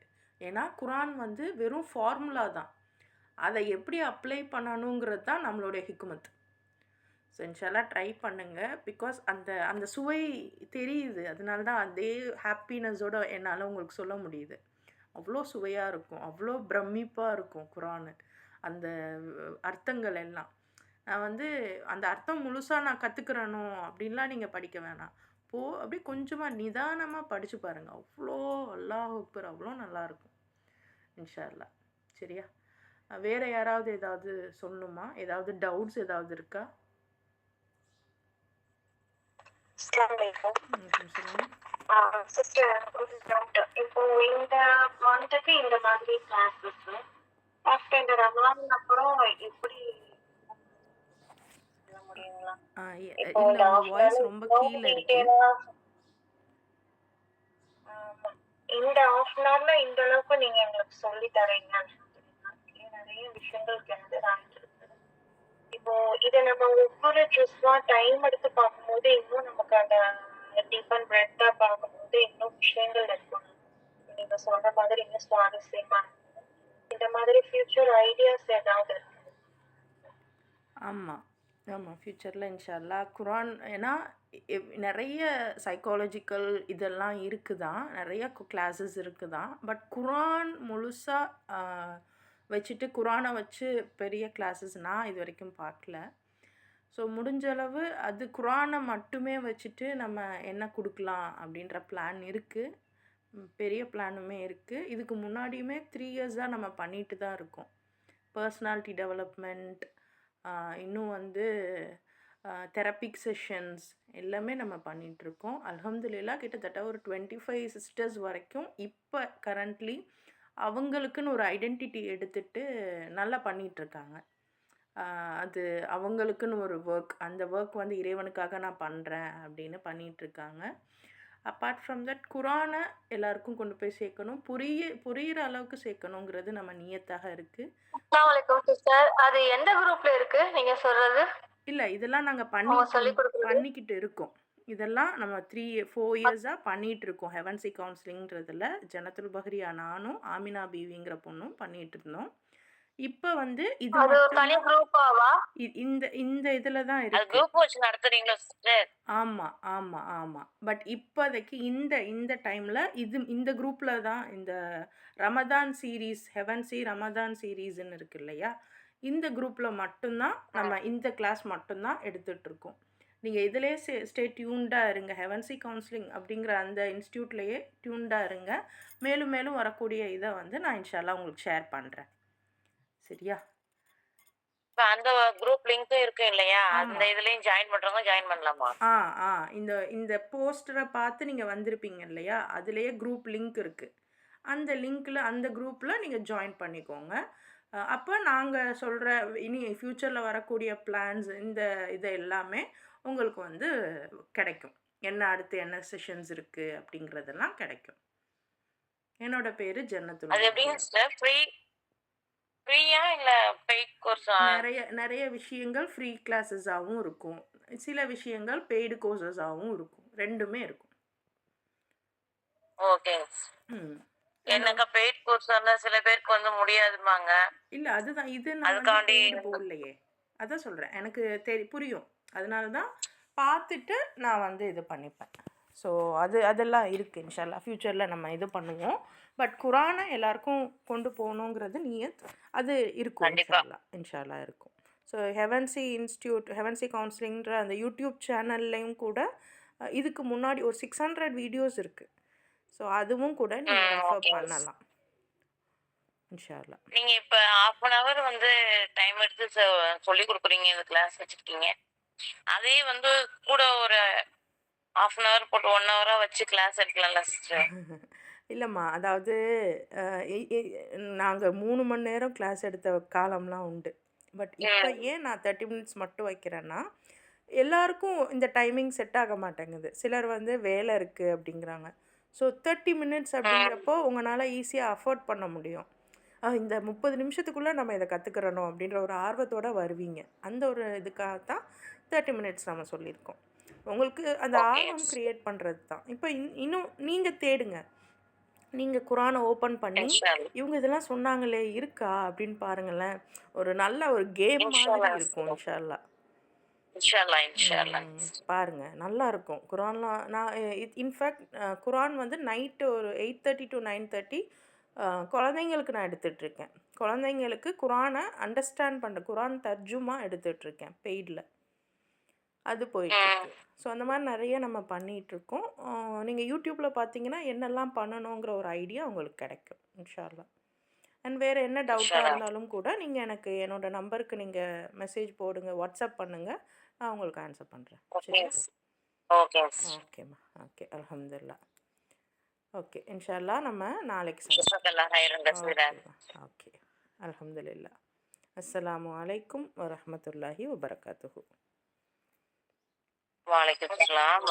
ஏன்னா குரான் வந்து வெறும் ஃபார்முலா தான். அதை எப்படி அப்ளை பண்ணணுங்கிறது தான் நம்மளுடைய ஹிக்மத். ஸோ இன்ஷால்லா ட்ரை பண்ணுங்கள். பிகாஸ் அந்த சுவை தெரியுது. அதனால தான் அதே ஹாப்பினஸோடு என்னால் உங்களுக்கு சொல்ல முடியுது. அவ்வளோ சுவையாக இருக்கும். அவ்வளோ பிரமிப்பாக இருக்கும் குரானு. அந்த அர்த்தங்கள் எல்லாம். நான் வந்து அந்த அர்த்தம் முழுசாக நான் கற்றுக்கிறனோ அப்படின்லாம் நீங்கள் படிக்க வேணாம். அப்படியே கொஞ்சமாக நிதானமாக படித்து பாருங்கள். அவ்வளோ அல்லாஹ் அக்பர் அவ்வளோ நல்லாயிருக்கும் இன்ஷா அல்லாஹ். சரியா? வேறு யாராவது ஏதாவது சொல்லணுமா? ஏதாவது டவுட்ஸ் ஏதாவது இருக்கா? சிஸ்டர் ஒரு டவுட். இப்போ இந்த மந்த்துக்கு இந்த மாதிரி கிளாஸஸ் ஆஃப்டர் இந்த ரமலான் அப்புறம் எப்படி முடியுங்களா? இப்போ இல்லை, உங்கள் வாய்ஸ் ரொம்ப கீழே இருக்கு. இந்த ஹாஃப் அன் ஹவர்ல இந்த அளவுக்கு நீங்க எங்களுக்கு சொல்லி தரீங்க. நிறைய விஷயங்கள் இருக்கு. இப்போ இதை நம்ம ஒவ்வொரு ட்ரெஸ்ஸா டைம் எடுத்து பார்க்கும்போது இன்னும் நமக்கு அந்த டீப் அண்ட் பிரெட்டா பார்க்கும்போது இன்னும் விஷயங்கள் இருக்கும். நீங்க சொல்ற மாதிரி இன்னும் சுவாரஸ்யமா இந்த மாதிரி ஃபியூச்சர் ஐடியாஸ் ஏதாவது இருக்கு? ஆமாம் ஃப்யூச்சரில் இன்ஷா அல்லாஹ் குரான். ஏன்னா நிறைய சைக்காலஜிக்கல் இதெல்லாம் இருக்குதான், நிறைய கிளாஸஸ் இருக்குதான். பட் குரான் முழுசாக வச்சுட்டு குரானை வச்சு பெரிய கிளாஸஸ் நான் இது வரைக்கும் பார்க்கல. ஸோ முடிஞ்ச அளவு அது குரானை மட்டுமே வச்சுட்டு நம்ம என்ன கொடுக்கலாம் அப்படின்ற பிளான் இருக்குது. பெரிய பிளானுமே இருக்குது. இதுக்கு முன்னாடியுமே 3 இயர்ஸாக நம்ம பண்ணிட்டு தான் இருக்கோம். பர்சனாலிட்டி டெவலப்மெண்ட், இன்னும் வந்து தெரபிக் செஷன்ஸ் எல்லாமே நம்ம பண்ணிகிட்ருக்கோம். அல்ஹம்துலில்லாஹ் கிட்டத்தட்ட ஒரு 25 சிஸ்டர்ஸ் வரைக்கும் இப்போ கரண்ட்லி அவங்களுக்குன்னு ஒரு ஐடென்டிட்டி எடுத்துட்டு நல்லா பண்ணிகிட்ருக்காங்க. அது அவங்களுக்குன்னு ஒரு ஒர்க். அந்த ஒர்க் வந்து இறைவனுக்காக நான் பண்ணுறேன் அப்படின்னு பண்ணிகிட்ருக்காங்க. அப்பார்ட் ஃப்ரம் தட் குரான எல்லாருக்கும் கொண்டு போய் சேர்க்கணும். புரியிற அளவுக்கு சேர்க்கணுங்கிறது நம்ம நியத்தாக இருக்குது. அஸ்ஸலாமு அலைக்கும் சிஸ்டர். அது எந்த குரூப்ல இருக்கு நீங்க சொல்றது? இல்லை, இதெல்லாம் நாங்கள் அவங்க சொல்லிக் கொடுக்குறது? பண்ணிக்கிட்டு இருக்கோம். இதெல்லாம் நம்ம 4 இயர்ஸாக பண்ணிகிட்ருக்கோம். ஹெவன்சி கவுன்சிலிங்கிறதுல ஜன்னத்துல் பஹ்ரியா நானும் ஆமினா பீவிங்கிற பொண்ணும் பண்ணிகிட்டு இருந்தோம். இப்போ வந்து இது அது ஒரு தனி மட்டும் குரூப்பாவா? இந்த இந்த இதில் தான் அது இருக்கு. குரூப் வச்சு நடத்துறீங்களா சிஸ்டர்? ஆமாம் ஆமாம் ஆமாம். பட் இப்போதைக்கு இந்த டைமில் இந்த குரூப்பில் தான் இந்த ரமதான் சீரீஸ், ஹெவன்சி ரமதான் சீரீஸ்ன்னு இருக்கு இல்லையா, இந்த குரூப்பில் மட்டும்தான் நம்ம இந்த கிளாஸ் மட்டும்தான் எடுத்துகிட்ருக்கோம். நீங்கள் இதிலே ஸ்டே டியூன்டாக இருங்க. ஹெவன்சி கவுன்சிலிங் அப்படிங்கிற அந்த இன்ஸ்டியூட்லேயே டியூன்டாக இருங்க. மேலும் மேலும் வரக்கூடிய இதை வந்து நான் இன்ஷால்லா உங்களுக்கு ஷேர் பண்ணுறேன். சரியா? இப்ப அந்த குரூப் லிங்க்கும் இருக்கு இல்லையா? ஆமா. அந்த இதுலயும் ஜாயின் பண்றவங்க ஜாயின் பண்ணலாமா? இந்த போஸ்டரை பார்த்து நீங்கள் வந்திருப்பீங்க இல்லையா, அதுலேயே குரூப் லிங்க் இருக்குது. அந்த லிங்க்கில் அந்த குரூப்பில் நீங்கள் ஜாயின் பண்ணிக்கோங்க. அப்போ நாங்கள் சொல்கிற இனி ஃப்யூச்சரில் வரக்கூடிய பிளான்ஸ் இது எல்லாமே உங்களுக்கு வந்து கிடைக்கும். அடுத்து என்ன செஷன்ஸ் இருக்குது அப்படிங்கிறதெல்லாம் கிடைக்கும். என்னோட பேர் ஜன்னத்துல் அது எப்படிங்க பஹ்ரியா. சிஸ்டர்? ஃப்ரீயா இல்ல பெய்ட் கோர்ஸா? நிறைய விஷயங்கள் ஃப்ரீ கிளாஸஸாகவும் இருக்கும். சில விஷயங்கள் பெய்டு கோர்சஸாகவும் இருக்கும். ரெண்டுமே இருக்கும். ஓகே. எனக்கு பெய்ட் கோர்ஸ் இருந்தா சில பேருக்கு வந்து முடியாதுமாங்க. இல்ல அதுதான். இது நான் வந்து அதுக்காண்டி பெய்டு போடலையே. அதான் சொல்றேன். எனக்கு புரியும். அதனால தான் பார்த்துட்டு நான் வந்து இது பண்ணிப்பேன். ஸோ அதெல்லாம் இருக்குது இன்ஷால்லா. ஃப்யூச்சரில் நம்ம இது பண்ணுவோம். பட் குரானை எல்லாருக்கும் கொண்டு போகணுங்கிறது நியத். அது இருக்கும் கண்டிப்பா. இன்ஷால்லா இருக்கும். ஸோ ஹெவன்சி கவுன்சிலிங்கிற அந்த யூடியூப் சேனல்லையும் கூட இதுக்கு முன்னாடி ஒரு 600 வீடியோஸ் இருக்குது. ஸோ அதுவும் கூட நீங்கள் ரெஃபர் பண்ணலாம் இன்ஷால்லா. நீங்க இப்ப 1/2 hour வந்து டைம் எடுத்து சொல்லி கொடுக்குறீங்க, இந்த கிளாஸ் வச்சிருக்கீங்க. அதே வந்து கூட ஒரு 1/2 hour போட்டு 1 hour வச்சு கிளாஸ் எடுக்கலாம்ல சிஸ்டர்? இல்லைம்மா, அதாவது நாங்கள் 3 மணி நேரம் கிளாஸ் எடுத்த காலம்லாம் உண்டு. பட் இப்போ ஏன் நான் 30 மினிட்ஸ் மட்டும் வைக்கிறேன்னா, எல்லாருக்கும் இந்த டைமிங் செட் ஆக மாட்டேங்குது. சிலர் வந்து வேலை இருக்குது அப்படிங்கிறாங்க. ஸோ 30 மினிட்ஸ் அப்படிங்கிறப்போ உங்களால் ஈஸியாக அஃபோர்ட் பண்ண முடியும். இந்த 30 நிமிஷத்துக்குள்ளே நம்ம இதை கற்றுக்கிறணும் அப்படின்ற ஒரு ஆர்வத்தோடு வருவீங்க. அந்த ஒரு இதுக்காகத்தான் 30 மினிட்ஸ் நம்ம சொல்லியிருக்கோம். உங்களுக்கு அந்த ஆர்வம் க்ரியேட் பண்ணுறது தான். இப்போ இன்னும் நீங்கள் தேடுங்க. நீங்கள் குரானை ஓப்பன் பண்ணி இவங்க இதெல்லாம் சொன்னாங்களே இருக்கா அப்படின்னு பாருங்களேன். ஒரு நல்ல ஒரு கேம் மாதிரி இருக்கும் இன்ஷால்லா. பாருங்க, நல்லா இருக்கும். குரான்லாம் நான் இன்ஃபேக்ட் குரான் வந்து நைட்டு ஒரு 8:30 to 9:30 குழந்தைங்களுக்கு நான் எடுத்துகிட்ருக்கேன். குழந்தைங்களுக்கு குரானை அண்டர்ஸ்டாண்ட் பண்ணுற குரான் தர்ஜுமா எடுத்துகிட்ருக்கேன் பெய்டில். அது போயிட்டுருக்கு. ஸோ அந்த மாதிரி நிறைய நம்ம பண்ணிகிட்ருக்கோம். நீங்கள் யூடியூப்பில் பார்த்தீங்கன்னா என்னெல்லாம் பண்ணணுங்கிற ஒரு ஐடியா உங்களுக்கு கிடைக்கும் இன்ஷால்லா. அண்ட் வேறு என்ன டவுட்டாக இருந்தாலும் கூட நீங்கள் எனக்கு என்னோடய நம்பருக்கு நீங்கள் மெசேஜ் போடுங்க, வாட்ஸ்அப் பண்ணுங்கள். நான் உங்களுக்கு ஆன்சர் பண்ணுறேன். சரியா? ஓகேம்மா. ஓகே, அல்ஹம்துலில்லா. ஓகே, இன்ஷால்லா நம்ம நாளைக்கு சந்திப்போம். ஓகே, அல்ஹம்துலில்லா. அஸ்ஸலாமு அலைக்கும் வரஹ்மத்துல்லாஹி வபரகாத்துஹு. வலைக்கும் சலாம்.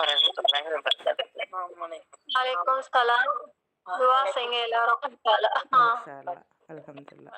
துஆ செய்யுங்க எல்லாரும். இன்ஷால்லா. அல்ஹம்துலில்லா.